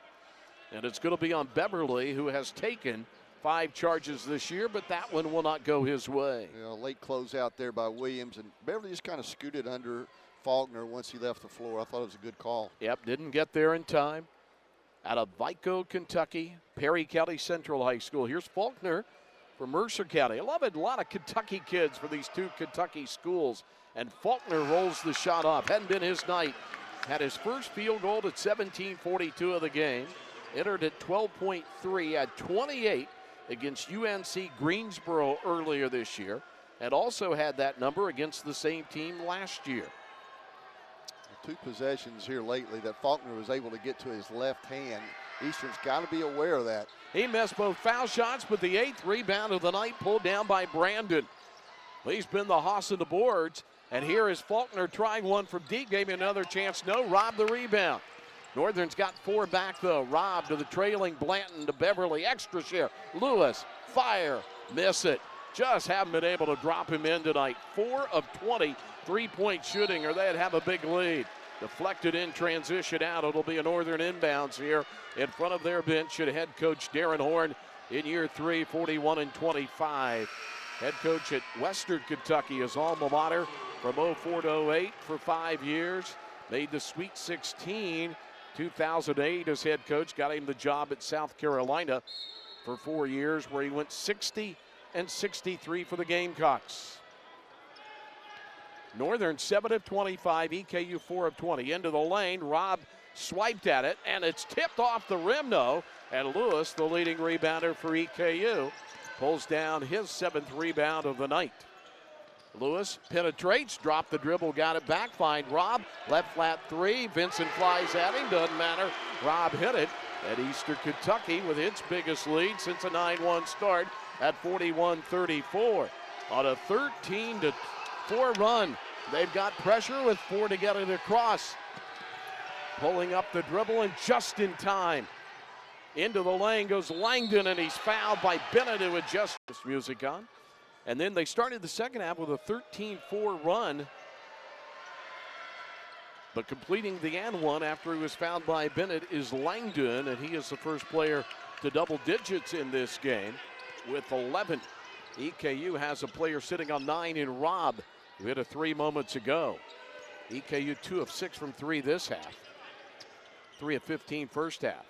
And it's going to be on Beverly, who has taken 5 charges this year, but that one will not go his way. Yeah, late close out there by Williams, and Beverly just kind of scooted under Faulkner once he left the floor. I thought it was a good call. Yep, didn't get there in time. Out of Vico, Kentucky, Perry County Central High School. Here's Faulkner from Mercer County. I love it, a lot of Kentucky kids for these 2 Kentucky schools. And Faulkner rolls the shot off. Hadn't been his night. Had his first field goal at 17:42 of the game. Entered at 12.3, had 28 against UNC Greensboro earlier this year. And also had that number against the same team last year. 2 possessions here lately that Faulkner was able to get to his left hand. Eastern's got to be aware of that. He missed both foul shots, but the 8th rebound of the night pulled down by Brandon. He's been the hoss of the boards, and here is Faulkner trying one from deep, gave him another chance. No, Robb the rebound. Northern's got 4 back though. Robb to the trailing Blanton to Beverly, extra share. Lewis, fire, miss it. Just haven't been able to drop him in tonight. 4 of 20 3-point shooting, or they'd have a big lead. Deflected in, transition out. It'll be a Northern inbounds here in front of their bench and head coach Darren Horn in year 3, 41-25. Head coach at Western Kentucky, his alma mater, from 04 to 08 for 5 years. Made the Sweet 16, 2008 as head coach. Got him the job at South Carolina for 4 years, where he went 60 and 63 for the Gamecocks. Northern 7 of 25, EKU 4 of 20. Into the lane, Robb swiped at it, and it's tipped off the rim, though. And Lewis, the leading rebounder for EKU, pulls down his 7th rebound of the night. Lewis penetrates, dropped the dribble, got it back, find Robb, left flat 3, Vincent flies at him, doesn't matter. Robb hit it at Eastern Kentucky with its biggest lead since a 9-1 start at 41-34. On a 13-4 run, they've got pressure with 4 to get it across. Pulling up the dribble and just in time. Into the lane goes Langdon, and he's fouled by Bennett, who adjusts this music on. And then they started the second half with a 13-4 run, but completing the and one after he was fouled by Bennett is Langdon, and he is the first player to double digits in this game with 11. EKU has a player sitting on 9 in Robb, who hit a 3 moments ago. EKU 2 of 6 from 3 this half. 3 of 15 first half.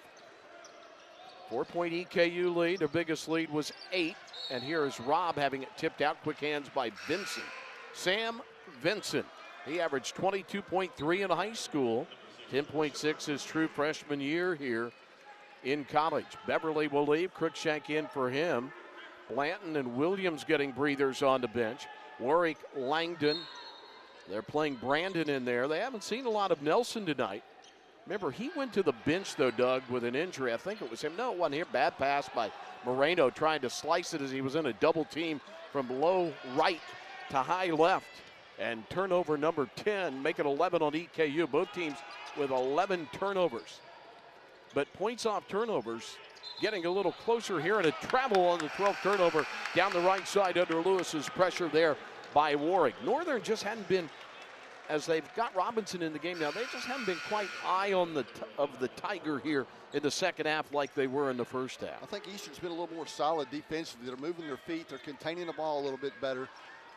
4-point EKU lead. Their biggest lead was 8. And here is Robb having it tipped out. Quick hands by Vincent. Sam Vincent. He averaged 22.3 in high school. 10.6 his true freshman year here in college. Beverly will leave. Cruikshank in for him. Blanton and Williams getting breathers on the bench. Warwick, Langdon. They're playing Brandon in there. They haven't seen a lot of Nelson tonight. Remember, he went to the bench, though, Doug, with an injury. I think it was him. No, it wasn't here. Bad pass by Moreno, trying to slice it as he was in a double team from low right to high left. And turnover number 10, make it 11 on EKU. Both teams with 11 turnovers. But points off turnovers getting a little closer here, and a travel on the 12th turnover down the right side under Lewis's pressure there by Warwick. Northern just hadn't been, as they've got Robinson in the game now, they just haven't been quite eye on the tiger here in the second half like they were in the first half. I think Eastern's been a little more solid defensively. They're moving their feet. They're containing the ball a little bit better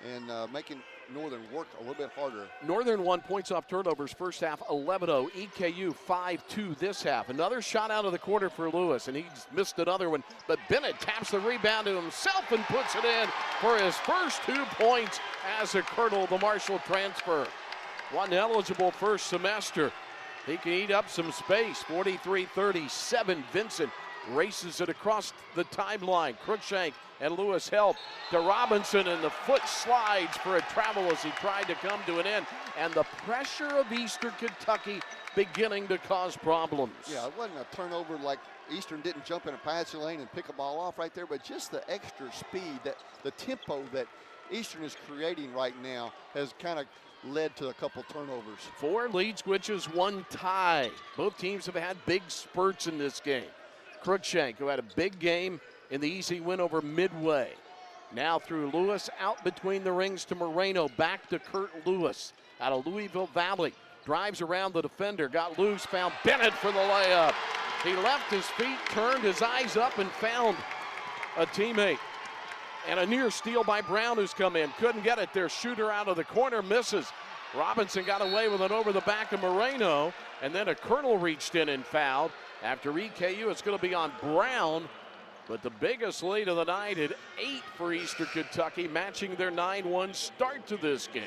and making Northern work a little bit harder. Northern 1 points off turnovers first half, 11-0. EKU 5-2 this half. Another shot out of the corner for Lewis, and he's missed another one. But Bennett taps the rebound to himself and puts it in for his first 2 points as a Colonel, the Marshall transfer. One eligible first semester. He can eat up some space. 43-37. Vincent races it across the timeline. Cruikshank and Lewis help to Robinson, and the foot slides for a travel as he tried to come to an end. And the pressure of Eastern Kentucky beginning to cause problems. Yeah, it wasn't a turnover like Eastern didn't jump in a passing lane and pick a ball off right there, but just the extra speed, that the tempo that Eastern is creating right now has kind of led to a couple turnovers. 4 lead switches, 1 tie. Both teams have had big spurts in this game. Cruikshank, who had a big game in the easy win over Midway. Now through Lewis, out between the rings to Moreno, back to Kurt Lewis out of Louisville Valley. Drives around the defender, got loose, found Bennett for the layup. He left his feet, turned his eyes up, and found a teammate. And a near steal by Brown, who's come in. Couldn't get it. Their shooter out of the corner misses. Robinson got away with it over the back of Moreno. And then a Colonel reached in and fouled. After EKU, it's going to be on Brown. But the biggest lead of the night at 8 for Eastern Kentucky, matching their 9-1 start to this game.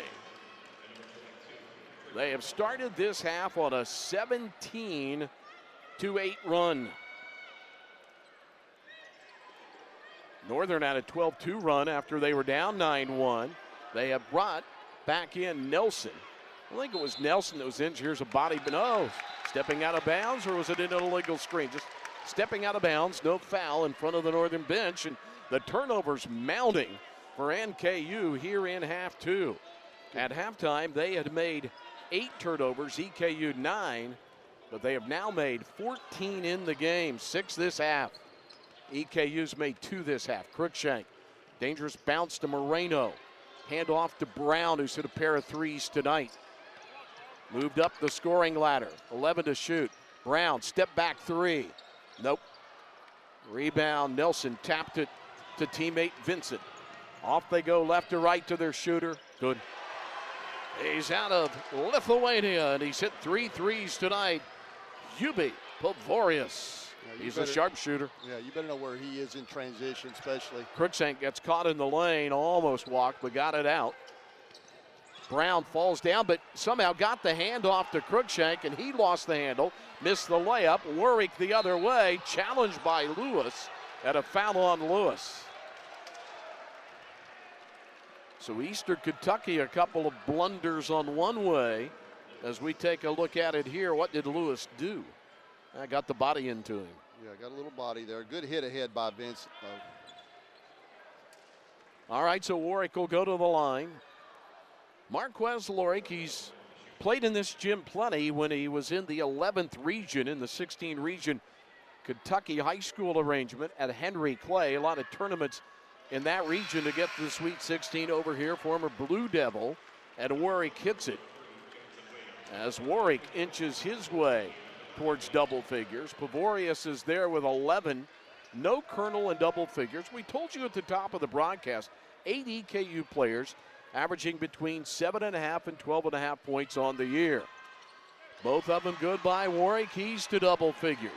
They have started this half on a 17-8 run. Northern had a 12-2 run after they were down 9-1. They have brought back in Nelson. I think it was Nelson that was injured. Here's a body, but no, stepping out of bounds, or was it an illegal screen? Just stepping out of bounds, no foul in front of the Northern bench, and the turnovers mounting for NKU here in half 2. At halftime, they had made 8 turnovers, EKU 9, but they have now made 14 in the game, 6 this half. EKU's made 2 this half. Cruikshank, dangerous bounce to Moreno. Hand off to Brown, who's hit a pair of 3s tonight. Moved up the scoring ladder, 11 to shoot. Brown, step back 3. Nope. Rebound, Nelson tapped it to teammate Vincent. Off they go left to right to their shooter. Good. He's out of Lithuania, and he's hit 3 threes tonight. Ubi Pavorius. Yeah, he's a sharpshooter. Yeah, you better know where he is in transition, especially. Cruikshank gets caught in the lane, almost walked, but got it out. Brown falls down, but somehow got the handoff to Cruikshank, and he lost the handle, missed the layup. Warwick the other way, challenged by Lewis, and a foul on Lewis. So Eastern Kentucky, a couple of blunders on one way. As we take a look at it here, what did Lewis do? I got the body into him. Yeah, got a little body there. Good hit ahead by Vince. All right, so Warwick will go to the line. Marquez Lorick, he's played in this gym plenty when he was in the 11th region, in the 16 region Kentucky high school arrangement at Henry Clay. A lot of tournaments in that region to get to the Sweet 16 over here. Former Blue Devil, and Warwick hits it as Warwick inches his way towards double figures. Pavorius is there with 11. No Colonel in double figures. We told you at the top of the broadcast, 8 EKU players averaging between 7.5 and 12.5 points on the year. Both of them good by Warwick. He's to double figures.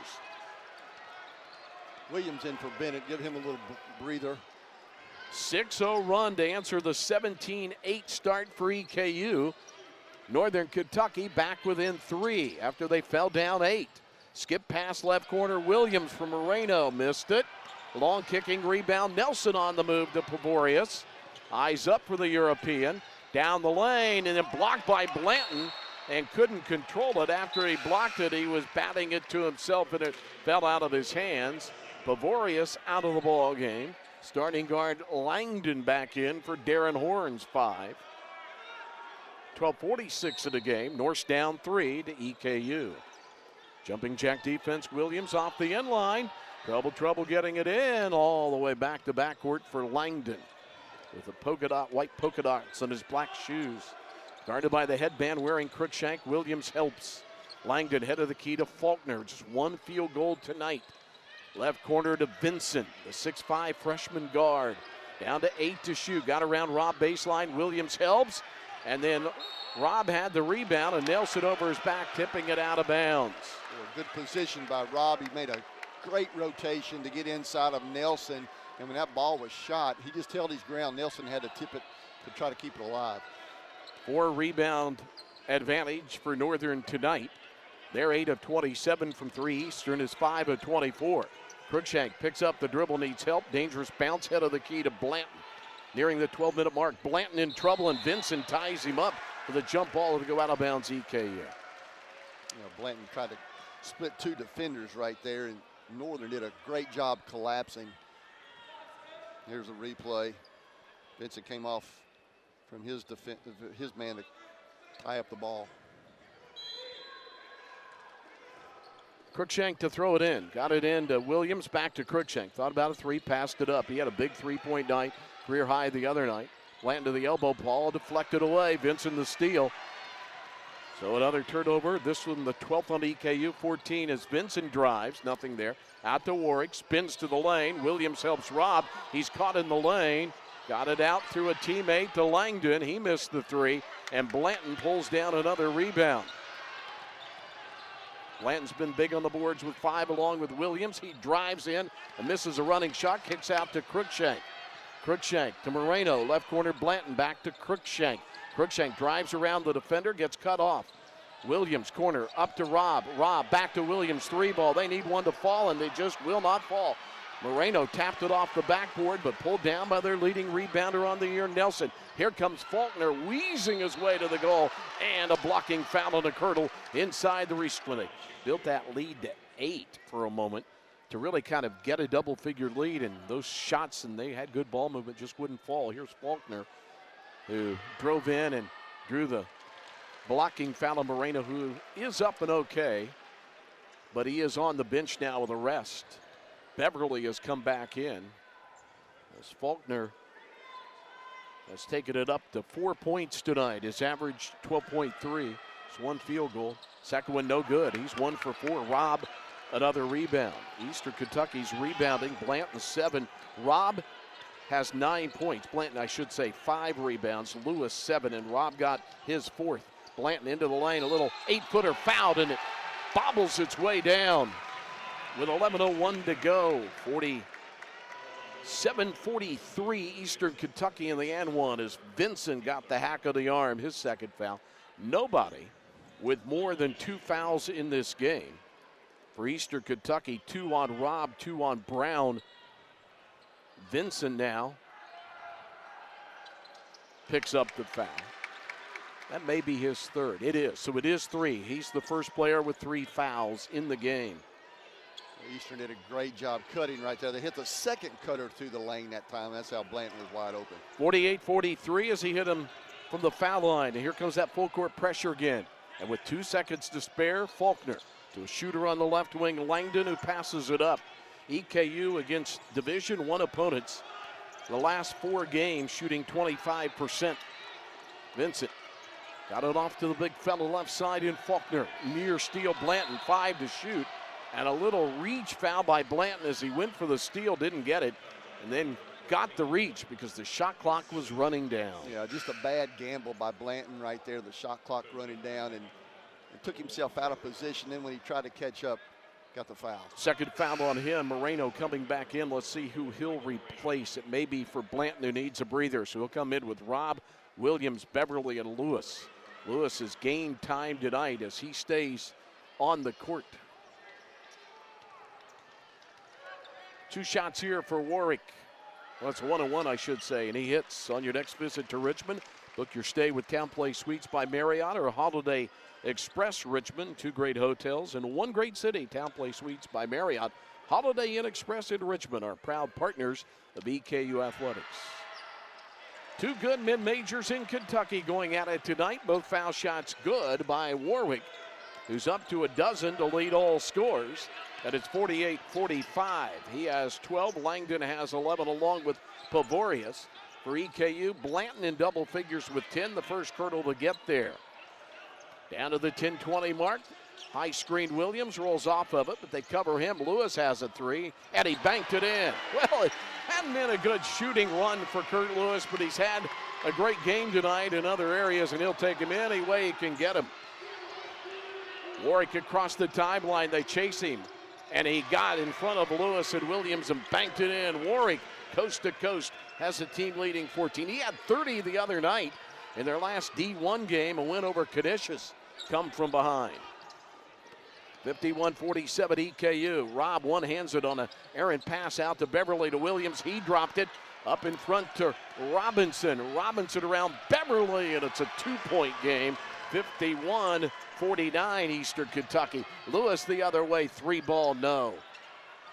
Williams in for Bennett. Give him a little breather. 6-0 run to answer the 17-8 start for EKU. Northern Kentucky back within 3 after they fell down 8. Skip pass left corner, Williams from Moreno, missed it. Long kicking rebound, Nelson on the move to Pavorius. Eyes up for the European. Down the lane, and then blocked by Blanton, and couldn't control it. After he blocked it, he was batting it to himself, and it fell out of his hands. Pavorius out of the ball game. Starting guard Langdon back in for Darren Horns 5. 12:46 of the game. Norse down 3 to EKU. Jumping jack defense, Williams off the end line. Trouble getting it in all the way back to backcourt for Langdon. with the white polka dots on his black shoes. Guarded by the headband wearing Cruikshank. Williams helps. Langdon head of the key to Faulkner. Just one field goal tonight. Left corner to Vincent, the 6'5" freshman guard. Down to 8 to shoot. Got around Rob baseline. Williams helps. And then Rob had the rebound, and Nelson over his back, tipping it out of bounds. Good position by Rob. He made a great rotation to get inside of Nelson. And when that ball was shot, he just held his ground. Nelson had to tip it to try to keep it alive. 4 rebound advantage for Northern tonight. They're 8 of 27 from 3. Eastern is 5 of 24. Cruikshank picks up the dribble, needs help. Dangerous bounce, head of the key to Blanton. Nearing the 12-minute mark, Blanton in trouble, and Vincent ties him up with a jump ball to go out of bounds. EKU. Blanton tried to split 2 defenders right there, and Northern did a great job collapsing. Here's a replay. Vincent came off from his man to tie up the ball. Cruikshank to throw it in. Got it in to Williams, back to Cruikshank. Thought about a 3, passed it up. He had a big 3-point night, career high the other night. Blanton to the elbow, ball deflected away. Vincent the steal. So another turnover. This one the 12th on EKU. 14 as Vincent drives. Nothing there. Out to Warwick. Spins to the lane. Williams helps Rob. He's caught in the lane. Got it out through a teammate to Langdon. He missed the 3. And Blanton pulls down another rebound. Blanton's been big on the boards with 5 along with Williams. He drives in and misses a running shot. Kicks out to Cruikshank. Cruikshank to Moreno. Left corner Blanton back to Cruikshank. Cruikshank drives around the defender. Gets cut off. Williams corner up to Rob. Rob back to Williams. 3 ball. They need one to fall and they just will not fall. Moreno tapped it off the backboard but pulled down by their leading rebounder on the year, Nelson. Here comes Faulkner wheezing his way to the goal, and a blocking foul on a Curdle inside the restricted. Built that lead to 8 for a moment to really kind of get a double-figure lead, and those shots, and they had good ball movement, just wouldn't fall. Here's Faulkner, who drove in and drew the blocking foul on Moreno, who is up and okay, but he is on the bench now with a rest. Beverly has come back in as Faulkner has taken it up to 4 points tonight. His average 12.3. It's 1 field goal. Second one no good. He's 1 for 4. Rob, another rebound. Eastern Kentucky's rebounding. Blanton 7. Rob has 9 points. Blanton, I should say, 5 rebounds. Lewis 7, and Rob got his 4th. Blanton into the lane. A little 8-footer fouled, and it bobbles its way down. With 11:01 to go, 47-43 Eastern Kentucky in the and one as Vincent got the hack of the arm, his second foul. Nobody with more than 2 fouls in this game for Eastern Kentucky. 2 on Rob, 2 on Brown. Vincent now picks up the foul. That may be his 3rd. It is, so it is 3. He's the first player with 3 fouls in the game. Eastern did a great job cutting right there. They hit the second cutter through the lane that time. That's how Blanton was wide open. 48-43 as he hit him from the foul line. And here comes that full court pressure again. And with 2 seconds to spare, Faulkner to a shooter on the left wing, Langdon, who passes it up. EKU against Division I opponents. The last 4 games shooting 25%. Vincent got it off to the big fella left side in Faulkner. Near steal, Blanton, 5 to shoot. And a little reach foul by Blanton as he went for the steal, didn't get it, and then got the reach because the shot clock was running down. Yeah, just a bad gamble by Blanton right there, the shot clock running down, and took himself out of position. Then when he tried to catch up, got the foul. Second foul on him. Moreno coming back in. Let's see who he'll replace. It may be for Blanton, who needs a breather, so he'll come in with Rob, Williams, Beverly, and Lewis. Lewis has gained time tonight as he stays on the court. 2 shots here for Warwick. Well, it's 1-1, I should say, and he hits. On your next visit to Richmond, book your stay with Town Place Suites by Marriott or Holiday Express Richmond. 2 great hotels and 1 great city. Town Place Suites by Marriott. Holiday Inn Express in Richmond are proud partners of EKU Athletics. 2 good mid-majors in Kentucky going at it tonight. Both foul shots good by Warwick, who's up to a dozen to lead all scores. And it's 48-45. He has 12. Langdon has 11 along with Pavorius. for EKU. Blanton in double figures with 10, the first hurdle to get there. Down to the 10-20 mark. High screen Williams rolls off of it, but they cover him. Lewis has a three, and he banked it in. Well, it hadn't been a good shooting run for Kurt Lewis, but he's had a great game tonight in other areas, and he'll take him any way he can get him. Warwick across the timeline, they chase him, and he got in front of Lewis and Williams and banked it in. Warwick, coast to coast, has a team leading 14. He had 30 the other night in their last D1 game, a win over Canisius, come from behind. 51-47 EKU. Rob one-hands it on an errant pass out to Beverly to Williams. He dropped it up in front to Robinson. Robinson around Beverly, and it's a two-point game. 51-49 Eastern Kentucky. Lewis the other way, three ball, no.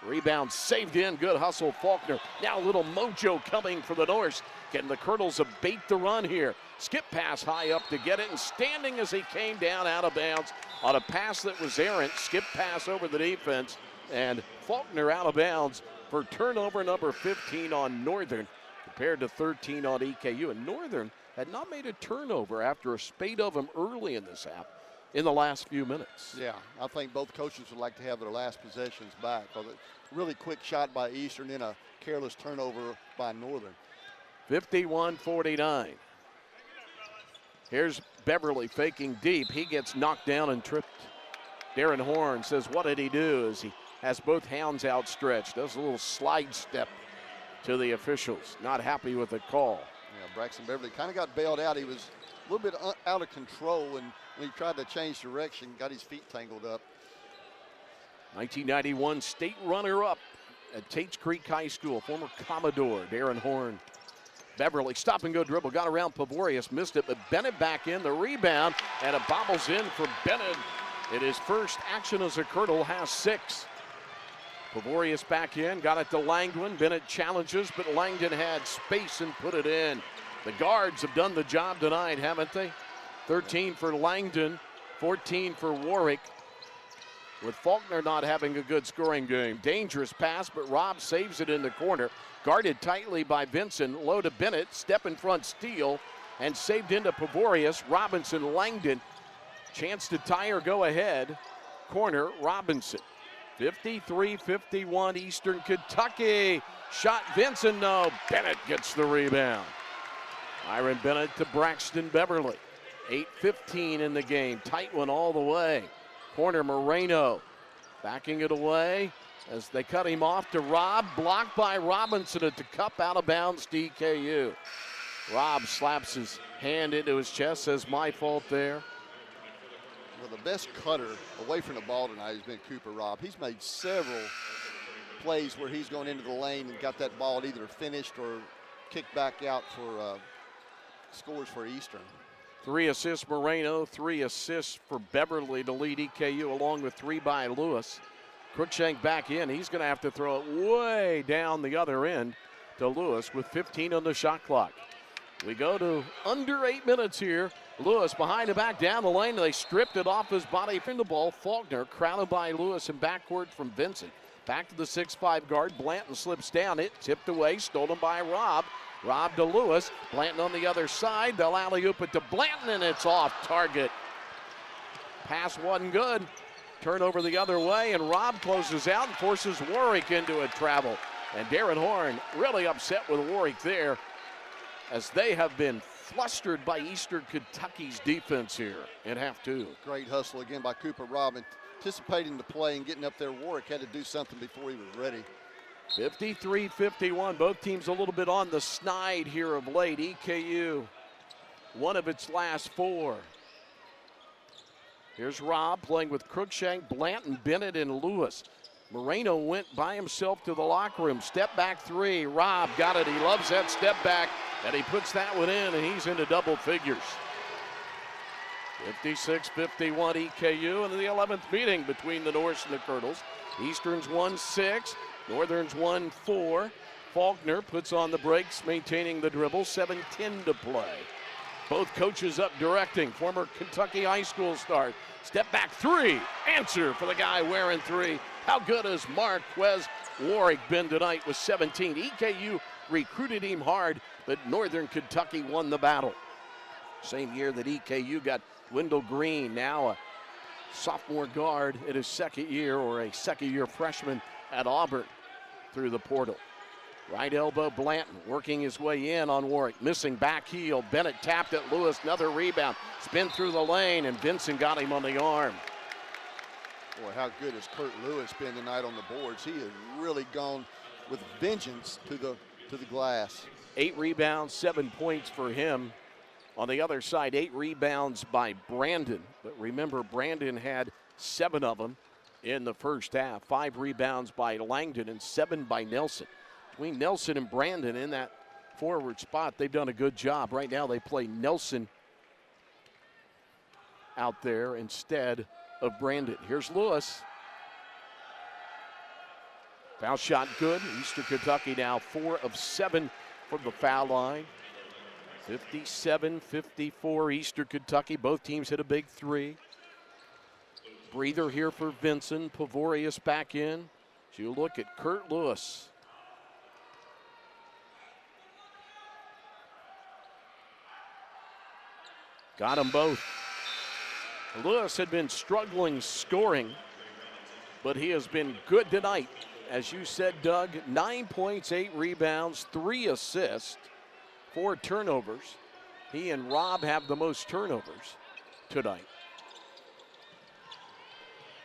Rebound saved in, good hustle, Faulkner. Now a little mojo coming for the Norse. Can the Colonels abate the run here? Skip pass high up to get it, and standing as he came down out of bounds on a pass that was errant. Skip pass over the defense, and Faulkner out of bounds for turnover number 15 on Northern, compared to 13 on EKU. And Northern had not made a turnover after a spate of them early in this half in the last few minutes. Yeah, I think both coaches would like to have their last possessions back. Really quick shot by Eastern, then a careless turnover by Northern. 51-49. Here's Beverly faking deep. He gets knocked down and tripped. Darren Horn says, what did he do? As he has both hands outstretched. Does a little slide step to the officials. Not happy with the call. Yeah, Braxton Beverly kind of got bailed out. He was a little bit out of control, and when he tried to change direction, got his feet tangled up. 1991 state runner-up at Tates Creek High School, former Commodore Darren Horn. Beverly, stop and go dribble, got around Pavorius, missed it, but Bennett back in, the rebound, and it bobbles in for Bennett. It is first action as a Colonel has 6. Pavorius back in, got it to Langdon. Bennett challenges, but Langdon had space and put it in. The guards have done the job tonight, haven't they? 13 for Langdon, 14 for Warwick, with Faulkner not having a good scoring game. Dangerous pass, but Robb saves it in the corner. Guarded tightly by Vincent. Low to Bennett, step in front steal, and saved into Pavorius. Robinson, Langdon, chance to tie or go ahead. Corner, Robinson. 53-51 Eastern Kentucky. Shot Vincent, no. Bennett gets the rebound. Myron Bennett to Braxton Beverly. 8:15 in the game. Tight one all the way. Corner, Moreno backing it away as they cut him off to Robb. Blocked by Robinson at the cup, out of bounds, DKU. Robb slaps his hand into his chest, says, my fault there. Well, the best cutter away from the ball tonight has been Cooper Robb. He's made several plays where he's gone into the lane and got that ball either finished or kicked back out for scores for Eastern. 3 assists Moreno, 3 assists for Beverly to lead EKU, along with 3 by Lewis. Cruikshank back in. He's going to have to throw it way down the other end to Lewis with 15 on the shot clock. We go to under 8 minutes here. Lewis behind the back down the lane. They stripped it off his body from the ball. Faulkner crowded by Lewis and backcourt from Vincent. Back to the 6'5 guard. Blanton slips down it. Tipped away. Stolen by Robb. Robb to Lewis. Blanton on the other side. They'll alley-oop it to Blanton, and it's off target. Pass wasn't good. Turnover the other way, and Robb closes out and forces Warwick into a travel. And Darren Horn really upset with Warwick there, as they have been flustered by Eastern Kentucky's defense here in half 2. Great hustle again by Cooper Robb, anticipating the play and getting up there. Warwick had to do something before he was ready. 53-51, both teams a little bit on the snide here of late. EKU, one of its last 4. Here's Robb playing with Cruikshank, Blanton, Bennett, and Lewis. Moreno went by himself to the locker room. Step back 3. Robb got it. He loves that step back, and he puts that one in, and he's into double figures. 56-51 EKU in the 11th meeting between the Norse and the Colonels. Eastern's 1-6, Northern's 1-4. Faulkner puts on the brakes, maintaining the dribble. 7:10 to play. Both coaches up directing. Former Kentucky high school start. Step back 3. Answer for the guy wearing 3. How good has Marquez Warwick been tonight with 17? EKU recruited him hard, but Northern Kentucky won the battle. Same year that EKU got Wendell Green, now a sophomore guard in his second year, or a second-year freshman at Auburn through the portal. Right elbow Blanton working his way in on Warwick. Missing back heel. Bennett tapped at Lewis. Another rebound. Spin through the lane, and Vincent got him on the arm. Boy, how good has Kurt Lewis been tonight on the boards? He has really gone with vengeance to the glass. 8 rebounds, 7 points for him. On the other side, 8 rebounds by Brandon. But remember, Brandon had 7 of them in the first half. 5 rebounds by Langdon and 7 by Nelson. Between Nelson and Brandon in that forward spot, they've done a good job. Right now they play Nelson out there instead of Brandon. Here's Lewis. Foul shot good. Eastern Kentucky now 4 of 7 from the foul line. 57-54 Eastern Kentucky. Both teams hit a big 3. Breather here for Vincent. Pavorius back in. So you look at Kurt Lewis. Got them both. Lewis had been struggling scoring, but he has been good tonight. As you said, Doug, 9 points, 8 rebounds, 3 assists, 4 turnovers. He and Rob have the most turnovers tonight.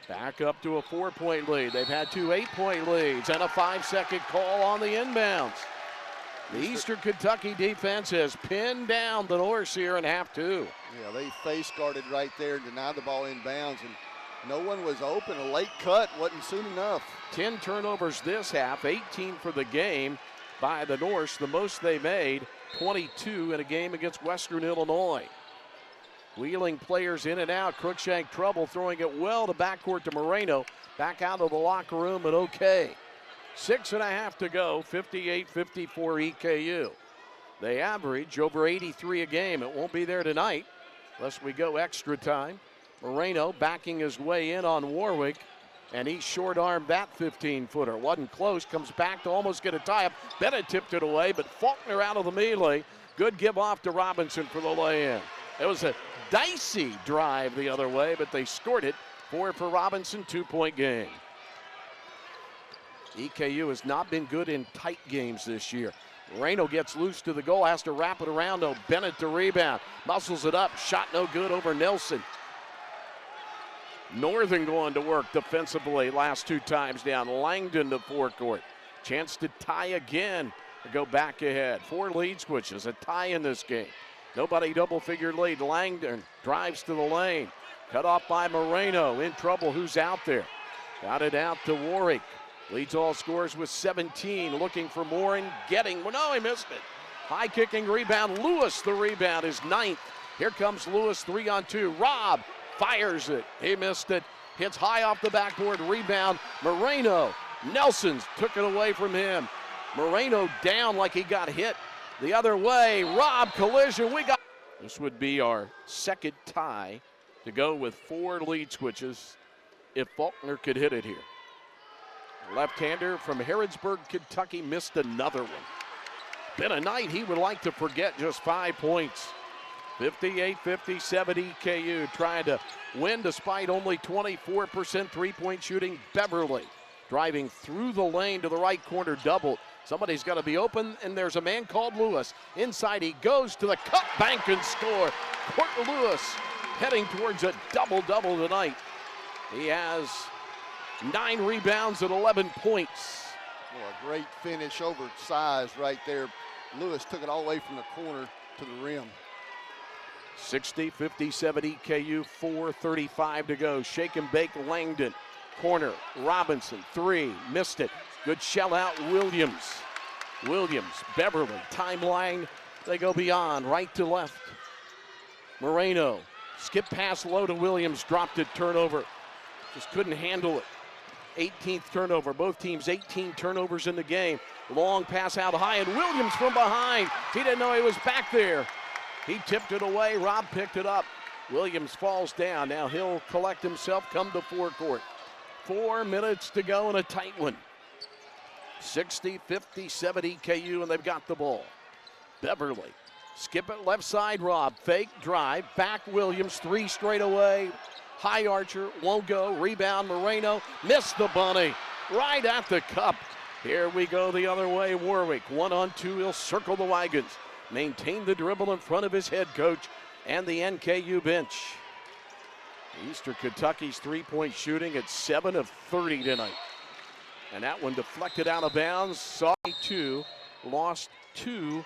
Back up to a 4-point lead. They've had 2 8-point leads and a 5-second call on the inbounds. The Eastern Kentucky defense has pinned down the Norse here in half 2. Yeah, they face guarded right there and denied the ball inbounds, and no one was open. A late cut wasn't soon enough. 10 turnovers this half, 18 for the game by the Norse. The most they made, 22 in a game against Western Illinois. Wheeling players in and out. Cruikshank trouble throwing it well to backcourt to Moreno. Back out of the locker room and okay. 6.5 to go, 58-54 EKU. They average over 83 a game. It won't be there tonight unless we go extra time. Moreno backing his way in on Warwick, and he short-armed that 15-footer. Wasn't close, comes back to almost get a tie-up. Bennett tipped it away, but Faulkner out of the melee. Good give off to Robinson for the lay-in. It was a dicey drive the other way, but they scored it. 4 for Robinson, 2-point game. EKU has not been good in tight games this year. Moreno gets loose to the goal, has to wrap it around. Oh, Bennett to rebound. Muscles it up. Shot no good over Nelson. Northern going to work defensively last 2 times down. Langdon to forecourt. Chance to tie again to go back ahead. 4 lead switches, a tie in this game. Nobody double-figure lead. Langdon drives to the lane. Cut off by Moreno. In trouble. Who's out there? Got it out to Warwick. Leads all scores with 17. Looking for more and getting. Well, no, he missed it. High kicking rebound. Lewis, the rebound, is 9th. Here comes Lewis, 3-on-2. Rob fires it. He missed it. Hits high off the backboard. Rebound. Moreno. Nelson's took it away from him. Moreno down like he got hit the other way. Rob collision. This would be our second tie to go with 4 lead switches if Faulkner could hit it here. Left-hander from Harrodsburg, Kentucky, missed another one. Been a night he would like to forget, just 5 points. 58-57 EKU trying to win despite only 24% three-point shooting. Beverly driving through the lane to the right corner, double. Somebody's got to be open, and there's a man called Lewis. Inside he goes to the cut bank and score. Court Lewis heading towards a double-double tonight. He has 9 rebounds and 11 points. Well, a great finish oversized right there. Lewis took it all the way from the corner to the rim. 60-57 EKU, 4:35 to go. Shake and bake Langdon. Corner, Robinson, 3, missed it. Good shell out, Williams. Beverly, timeline, they go beyond, right to left. Moreno, skip pass low to Williams, dropped it, turnover. Just couldn't handle it. 18th turnover, both teams 18 turnovers in the game. Long pass out high, and Williams from behind. He didn't know he was back there. He tipped it away, Rob picked it up. Williams falls down, now he'll collect himself, come to forecourt. 4 minutes to go in a tight one. 60-57 EKU, and they've got the ball. Beverly, skip it left side, Rob. Fake, drive, back Williams, 3 straight away. High archer, won't go. Rebound, Moreno, missed the bunny. Right at the cup. Here we go the other way, Warwick. 1-on-2, he'll circle the wagons. Maintain the dribble in front of his head coach and the NKU bench. Eastern Kentucky's three-point shooting at 7 of 30 tonight. And that one deflected out of bounds. Saw 2, lost 2.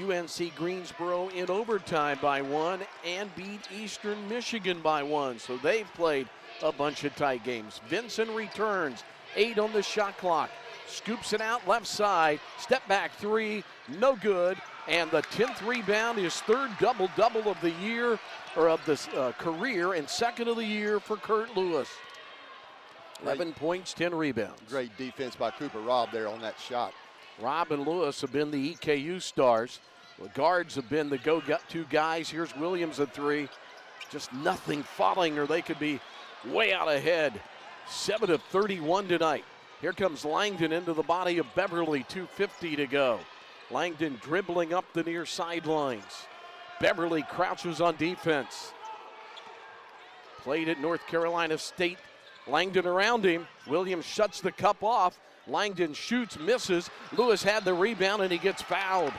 UNC Greensboro in overtime by 1 and beat Eastern Michigan by 1. So they've played a bunch of tight games. Vincent returns, 8 on the shot clock. Scoops it out left side, step back 3, no good. And the 10th rebound, his 3rd double-double of the year, or of this career, and 2nd of the year for Kurt Lewis. 11 points, 10 rebounds. Great defense by Cooper Robb there on that shot. Robb and Lewis have been the EKU stars. The guards have been the go-to guys. Here's Williams at 3. Just nothing falling, or they could be way out ahead. 7 of 31 tonight. Here comes Langdon into the body of Beverly, 2:50 to go. Langdon dribbling up the near sidelines. Beverly crouches on defense. Played at North Carolina State. Langdon around him. Williams shuts the cup off. Langdon shoots, misses. Lewis had the rebound and he gets fouled.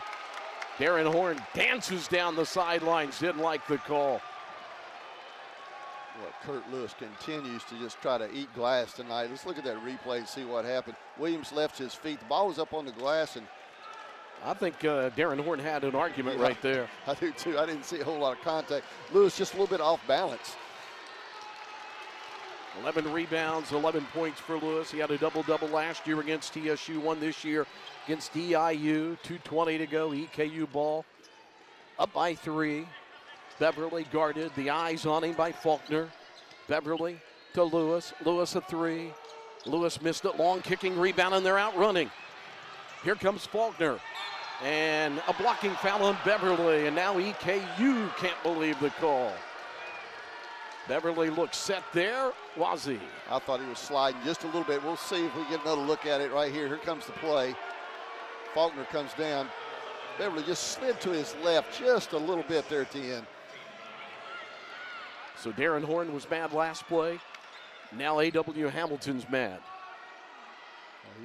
Darren Horn dances down the sidelines, didn't like the call. Well, Kurt Lewis continues to just try to eat glass tonight. Let's look at that replay and see what happened. Williams left his feet. The ball was up on the glass, and I think Darren Horn had an argument right there. I do too. I didn't see a whole lot of contact. Lewis just a little bit off balance. 11 rebounds, 11 points for Lewis. He had a double-double last year against TSU, 1 this year against DIU. 2:20 to go, EKU ball. Up by 3. Beverly guarded, the eyes on him by Faulkner. Beverly to Lewis. Lewis a 3. Lewis missed it, long kicking rebound, and they're out running. Here comes Faulkner. And a blocking foul on Beverly, and now EKU can't believe the call. Beverly looks set there. Wazee. I thought he was sliding just a little bit. We'll see if we get another look at it right here. Here comes the play. Faulkner comes down. Beverly just slid to his left just a little bit there at the end. So Darren Horn was mad last play. Now A.W. Hamilton's mad.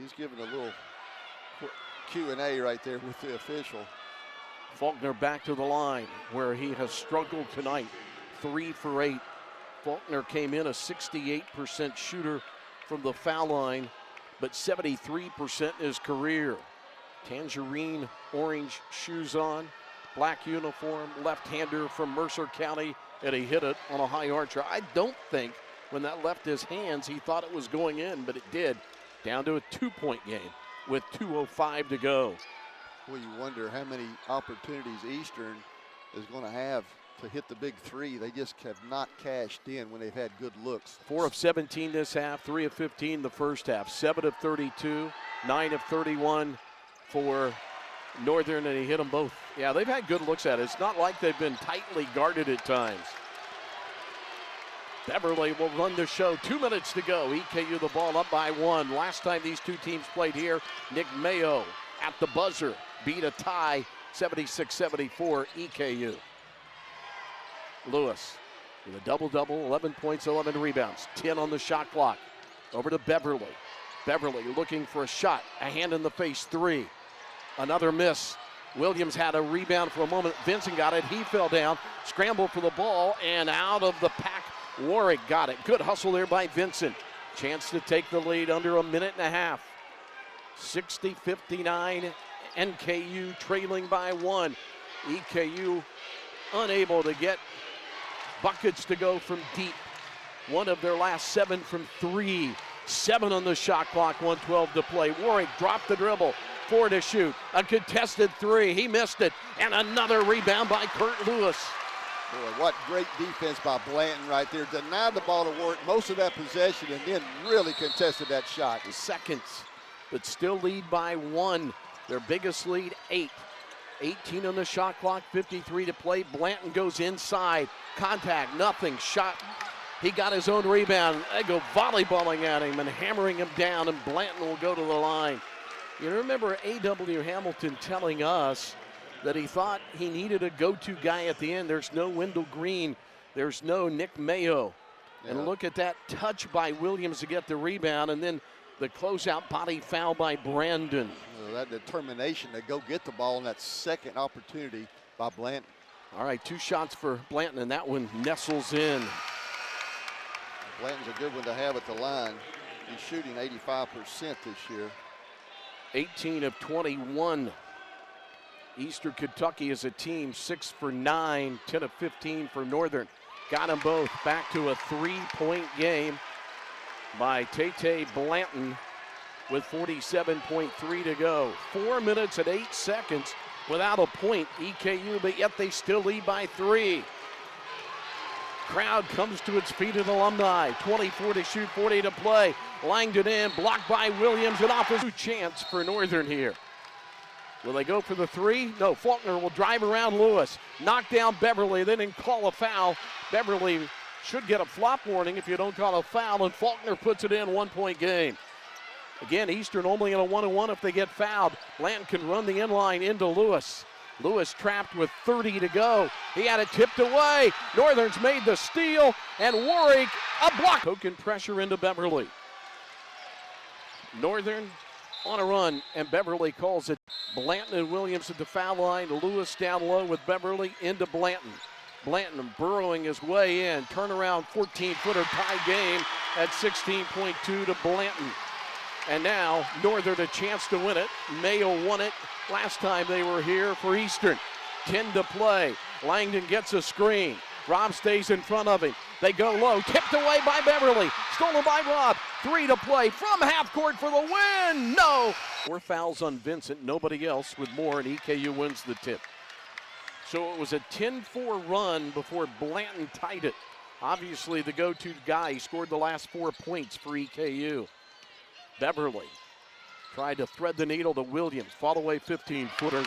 He's giving a little Q&A right there with the official. Faulkner back to the line where he has struggled tonight. 3 for 8. Faulkner came in a 68% shooter from the foul line, but 73% in his career. Tangerine orange shoes on, black uniform, left-hander from Mercer County, and he hit it on a high archer. I don't think when that left his hands he thought it was going in, but it did. Down to a 2-point game with 2:05 to go. Well, you wonder how many opportunities Eastern is going to have to hit the big 3. They just have not cashed in when they've had good looks. 4 of 17 this half, 3 of 15 the first half, 7 of 32, 9 of 31 for Northern, and he hit them both. Yeah, they've had good looks at it. It's not like they've been tightly guarded at times. Beverly will run the show. 2 minutes to go. EKU the ball up by 1. Last time these two teams played here, Nick Mayo at the buzzer beat a tie, 76-74 EKU. Lewis with a double-double, 11 points, 11 rebounds, 10 on the shot clock. Over to Beverly. Beverly looking for a shot, a hand in the face, 3. Another miss. Williams had a rebound for a moment. Vincent got it, he fell down, scrambled for the ball, and out of the pack, Warwick got it. Good hustle there by Vincent. Chance to take the lead under a minute and a half. 60-59, NKU trailing by 1. EKU unable to get buckets to go from deep. 1 of their last 7 from 3. 7 on the shot clock, 1:12 to play. Warwick dropped the dribble, 4 to shoot. A contested 3, he missed it. And another rebound by Kurt Lewis. Boy, what great defense by Blanton right there. Denied the ball to Warwick most of that possession and then really contested that shot. Seconds, but still lead by 1. Their biggest lead, 8. 18 on the shot clock, 53 to play. Blanton goes inside. Contact, nothing. Shot. He got his own rebound. They go volleyballing at him and hammering him down, and Blanton will go to the line. You remember A.W. Hamilton telling us that he thought he needed a go-to guy at the end. There's no Wendell Green. There's no Nick Mayo. Yeah. And look at that touch by Williams to get the rebound, and then the closeout body foul by Brandon. That determination to go get the ball in that second opportunity by Blanton. All right, 2 shots for Blanton, and that one nestles in. Blanton's a good one to have at the line. He's shooting 85% this year. 18 of 21. Eastern Kentucky as a team, 6 for 9, 10 of 15 for Northern. Got them both back to a 3-point game by Tate Blanton with 47.3 to go. 4 minutes and 8 seconds without a point, EKU, but yet they still lead by 3. Crowd comes to its feet at Alumni. 24 to shoot, 40 to play. Langdon in, blocked by Williams, and offers a chance for Northern here. Will they go for the 3? No, Faulkner will drive around Lewis. Knock down Beverly, then call a foul. Beverly should get a flop warning if you don't call a foul, and Faulkner puts it in, 1-point game. Again, Eastern only in a 1-on-1 if they get fouled. Blanton can run the inline into Lewis. Lewis trapped with 30 to go. He had it tipped away. Northern's made the steal, and Warwick a block. Poking pressure into Beverly. Northern on a run, and Beverly calls it. Blanton and Williams at the foul line. Lewis down low with Beverly into Blanton. Blanton burrowing his way in. Turnaround 14-footer tie game at 16.2 to Blanton. And now Northern a chance to win it. Mayo won it last time they were here for Eastern. 10 to play. Langdon gets a screen. Robb stays in front of him. They go low, tipped away by Beverly. Stolen by Robb. 3 to play from half court for the win. No. 4 fouls on Vincent, nobody else with more, and EKU wins the tip. So it was a 10-4 run before Blanton tied it. Obviously the go-to guy. He scored the last 4 points for EKU. Beverly tried to thread the needle to Williams. Fought away 15-footer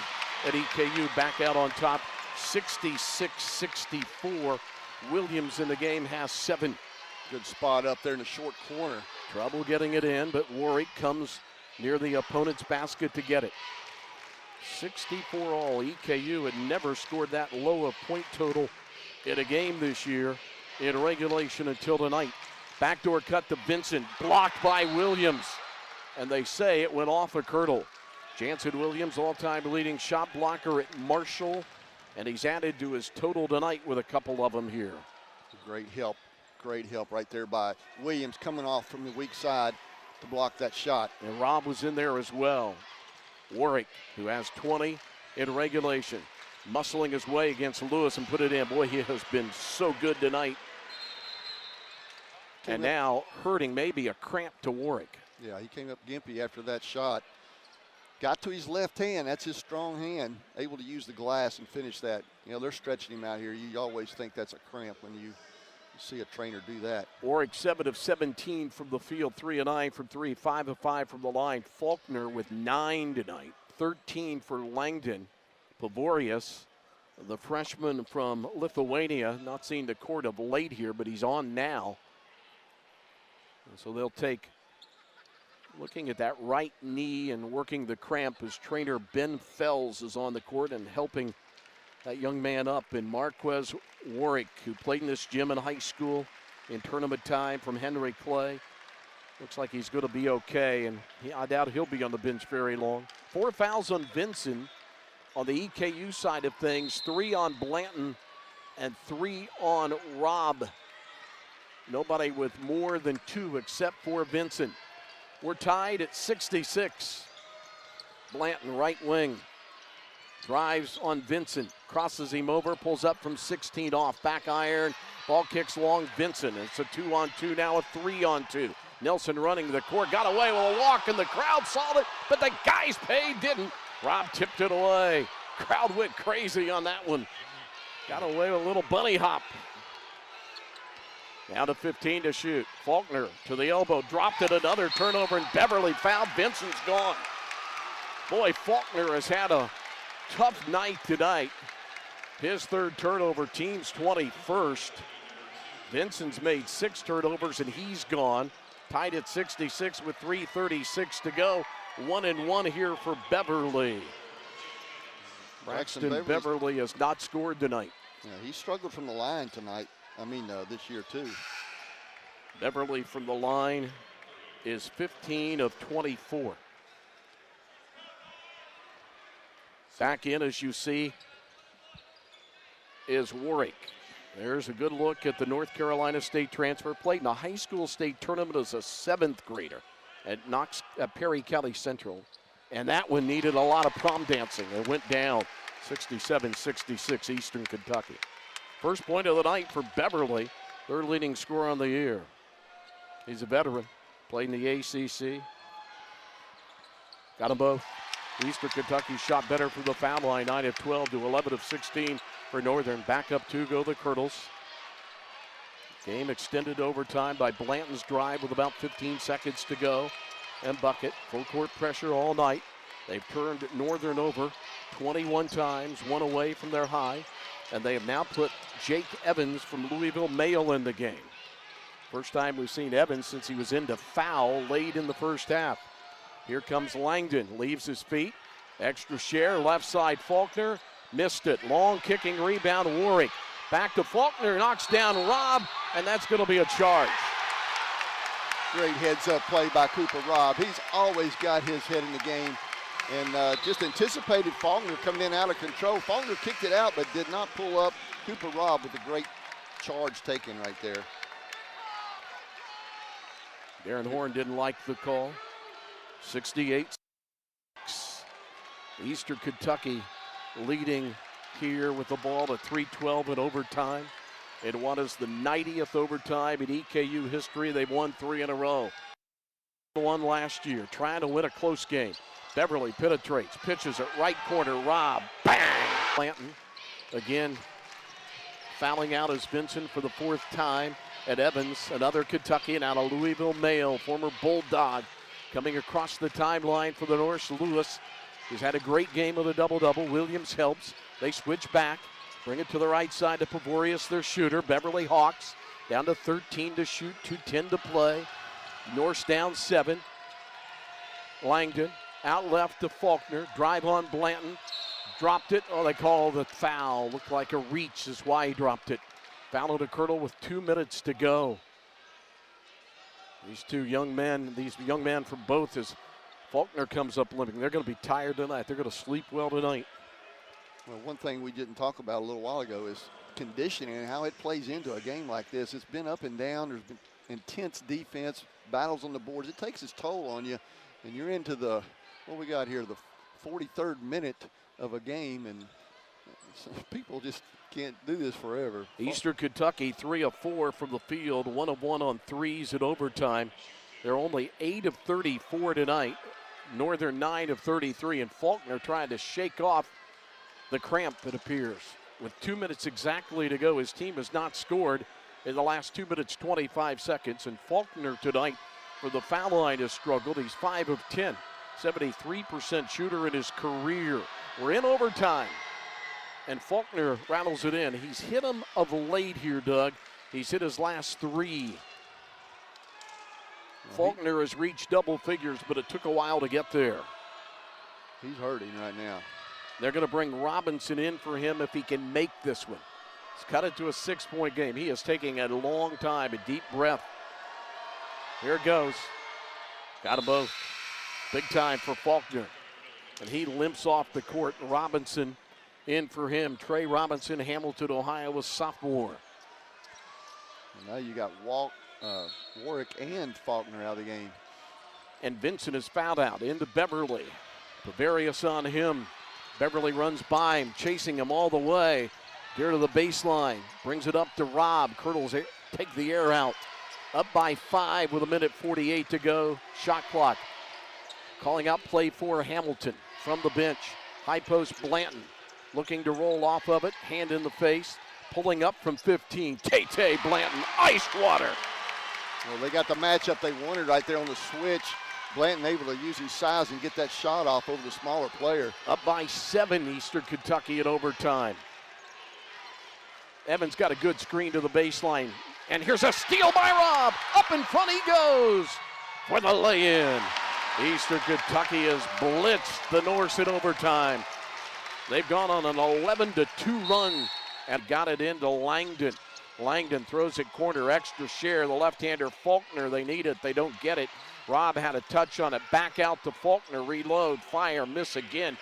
at EKU. Back out on top, 66-64. Williams in the game has 7. Good spot up there in the short corner. Trouble getting it in, but Warwick comes near the opponent's basket to get it. 64 all. EKU had never scored that low a point total in a game this year in regulation until tonight. Backdoor cut to Vincent, blocked by Williams. And they say it went off a curdle. Jansen Williams, all-time leading shot blocker at Marshall, and he's added to his total tonight with a couple of them here. Great help right there by Williams, coming off from the weak side to block that shot. And Robb was in there as well. Warwick, who has 20 in regulation, muscling his way against Lewis and put it in. Boy, he has been so good tonight. And now hurting maybe a cramp to Warwick. Yeah, he came up gimpy after that shot. Got to his left hand. That's his strong hand. Able to use the glass and finish that. You know, they're stretching him out here. You always think that's a cramp when you see a trainer do that. Warwick 7 of 17 from the field, 3 of 9 from 3, 5 of 5 from the line. Faulkner with 9 tonight, 13 for Langdon. Pavorius, the freshman from Lithuania, not seen the court of late here, but he's on now. And so they'll take, looking at that right knee and working the cramp, as trainer Ben Fells is on the court and helping that young man up. And Marquez Warwick, who played in this gym in high school in tournament time from Henry Clay. Looks like he's going to be okay, and I doubt he'll be on the bench very long. 4 fouls on Vincent on the EKU side of things, 3 on Blanton and 3 on Robb. Nobody with more than 2 except for Vincent. We're tied at 66. Blanton, right wing. Drives on Vincent, crosses him over, pulls up from 16 off, back iron, ball kicks long, Vincent. It's a 2-on-2, now a 3-on-2. Nelson running the court, got away with a walk, and the crowd saw it, but the guys paid didn't. Robb tipped it away. Crowd went crazy on that one. Got away with a little bunny hop. Now to 15 to shoot. Faulkner to the elbow, dropped it, another turnover, and Beverly fouled. Vincent's gone. Boy, Faulkner has had a tough night tonight. His 3rd turnover, team's 21st. Vincent's made 6 turnovers and he's gone. Tied at 66 with 3:36 to go. 1-1 here for Beverly. Braxton Beverly has not scored tonight. Yeah, he struggled from the line tonight. This year too. Beverly from the line is 15 of 24. Back in, as you see, is Warwick. There's a good look at the North Carolina State transfer. Played in a high school state tournament as a 7th grader at Perry County Central. And that one needed a lot of prom dancing. It went down 67-66 Eastern Kentucky. First point of the night for Beverly, their leading scorer on the year. He's a veteran, played in the ACC. Got them both. Eastern Kentucky shot better from the foul line, 9 of 12 to 11 of 16 for Northern. Back up 2 go the Colonels. Game extended overtime by Blanton's drive with about 15 seconds to go. And bucket, full court pressure all night. They've turned Northern over 21 times, 1 away from their high. And they have now put Jake Evans from Louisville Mail in the game. First time we've seen Evans since he was into foul late in the first half. Here comes Langdon, leaves his feet. Extra share, left side Faulkner, missed it. Long kicking rebound, Warwick. Back to Faulkner, knocks down Robb, and that's going to be a charge. Great heads-up play by Cooper Robb. He's always got his head in the game and just anticipated Faulkner coming in out of control. Faulkner kicked it out but did not pull up. Cooper Robb with a great charge taken right there. Darren Horn didn't like the call. 68. Eastern Kentucky leading here with the ball to 3:12 in overtime. It was the 90th overtime in EKU history. They've won 3 in a row. Won last year, trying to win a close game. Beverly penetrates, pitches at right corner. Robb, bang! Blanton again fouling out as Vincent for the 4th time. And Evans, another Kentuckian out of Louisville Mail, former Bulldog, coming across the timeline for the Norse. Lewis, who's had a great game with a double-double. Williams helps. They switch back, bring it to the right side to Pavorius, their shooter. Beverly Hawks down to 13 to shoot, 2:10 to play. Norse down 7. Langdon out left to Faulkner. Drive on Blanton. Dropped it. Oh, they call the foul. Looked like a reach is why he dropped it. Foul to Kirtle with 2 minutes to go. These young men from both, as Faulkner comes up limping, they're going to be tired tonight. They're going to sleep well tonight. Well, one thing we didn't talk about a little while ago is conditioning and how it plays into a game like this. It's been up and down. There's been intense defense, battles on the boards. It takes its toll on you, and you're into the, what we got here, the 43rd minute of a game, and people just can't do this forever. Eastern Kentucky 3 of 4 from the field, 1 of 1 on threes in overtime. They're only 8 of 34 tonight. Northern 9 of 33, and Faulkner trying to shake off the cramp, it appears. With 2 minutes exactly to go, his team has not scored in the last 2 minutes 25 seconds, and Faulkner tonight for the foul line has struggled. He's 5 of 10, 73% shooter in his career. We're in overtime, and Faulkner rattles it in. He's hit him of late here, Doug. He's hit his last 3. Faulkner has reached double figures, but it took a while to get there. He's hurting right now. They're going to bring Robinson in for him if he can make this one. He's cut it to a 6-point game. He is taking a long time, a deep breath. Here it goes. Got them both. Big time for Faulkner. And he limps off the court. Robinson in for him. Trey Robinson, Hamilton, Ohio, a sophomore. And now you got Warwick and Faulkner out of the game. And Vincent is fouled out into Beverly. Pavarius on him. Beverly runs by him, chasing him all the way. Here to the baseline. Brings it up to Robb. Kirtles take the air out. Up by 5 with 1:48 to go. Shot clock. Calling out play for Hamilton from the bench. High post Blanton. Looking to roll off of it. Hand in the face. Pulling up from 15. Tay Blanton. Iced water. Well, they got the matchup they wanted right there on the switch. Blanton able to use his size and get that shot off over the smaller player. Up by 7, Eastern Kentucky in overtime. Evans got a good screen to the baseline. And here's a steal by Robb. Up in front he goes for the lay-in. Eastern Kentucky has blitzed the Norse in overtime. They've gone on an 11-2 run and got it into Langdon. Langdon throws it corner, extra share. The left-hander Faulkner, they need it, they don't get it. Robb had a touch on it, back out to Faulkner, reload, fire, miss again.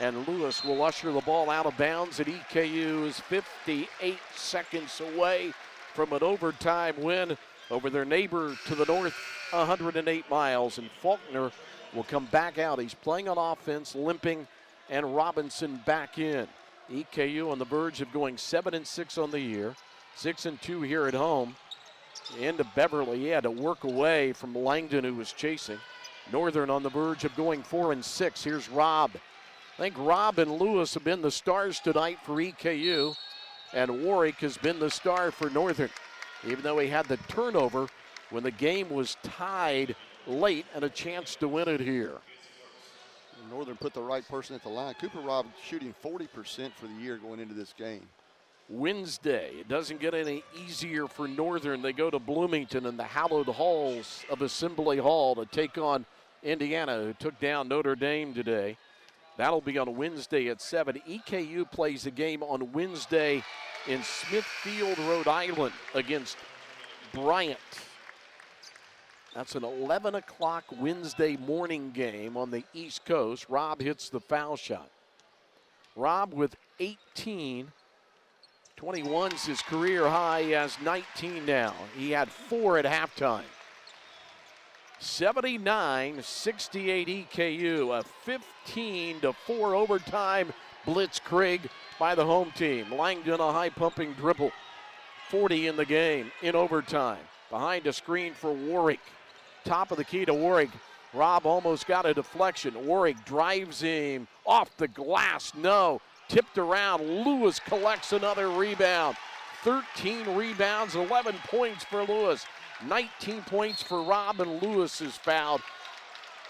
And Lewis will usher the ball out of bounds, and EKU is 58 seconds away from an overtime win over their neighbor to the north, 108 miles. And Faulkner will come back out. He's playing on offense, limping, and Robinson back in. EKU on the verge of going 7-6 on the year, 6-2 here at home. Into Beverly, he had to work away from Langdon, who was chasing. Northern on the verge of going 4-6. Here's Robb. I think Robb and Lewis have been the stars tonight for EKU, and Warwick has been the star for Northern, even though he had the turnover when the game was tied late and a chance to win it here. Northern put the right person at the line. Cooper Robb shooting 40% for the year going into this game. Wednesday, it doesn't get any easier for Northern. They go to Bloomington in the hallowed halls of Assembly Hall to take on Indiana, who took down Notre Dame today. That'll be on Wednesday at 7. EKU plays a game on Wednesday in Smithfield, Rhode Island against Bryant. That's an 11 o'clock Wednesday morning game on the East Coast. Robb hits the foul shot. Robb with 18. 21's his career high. He has 19 now. He had 4 at halftime. 79-68 EKU, a 15-4 overtime blitzkrieg by the home team. Langdon a high pumping dribble. 40 in the game in overtime. Behind a screen for Warwick. Top of the key to Warwick. Robb almost got a deflection. Warwick drives him off the glass. No. Tipped around. Lewis collects another rebound. 13 rebounds, 11 points for Lewis. 19 points for Robb, and Lewis is fouled.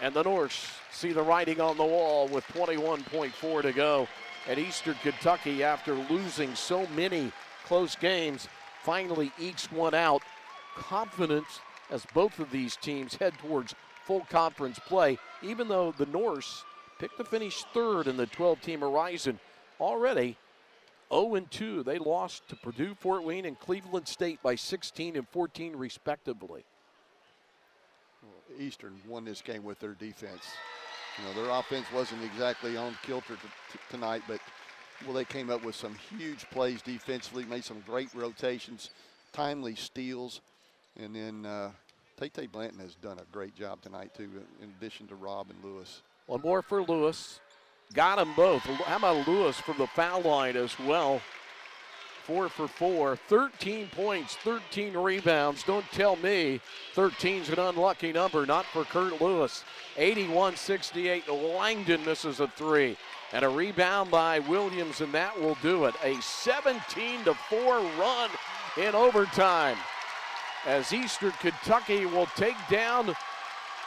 And the Norse see the writing on the wall with 21.4 to go. At Eastern Kentucky, after losing so many close games, finally ekes one out. Confidence as both of these teams head towards full conference play, even though the Norse picked to finish third in the 12-team horizon. Already 0-2. They lost to Purdue, Fort Wayne, and Cleveland State by 16 and 14 respectively. Well, Eastern won this game with their defense. You know, their offense wasn't exactly on kilter tonight, but well, they came up with some huge plays defensively, made some great rotations, timely steals, and then Tate Blanton has done a great job tonight too, in addition to Robb and Lewis. One more for Lewis. Got them both. How about Lewis from the foul line as well? 4 for 4, 13 points, 13 rebounds. Don't tell me 13's an unlucky number, not for Kurt Lewis. 81-68, Langdon misses a 3. And a rebound by Williams, and that will do it. A 17-4 run in overtime as Eastern Kentucky will take down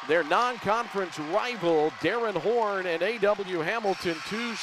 their non-conference rival, Darren Horn and A.W. Hamilton, 2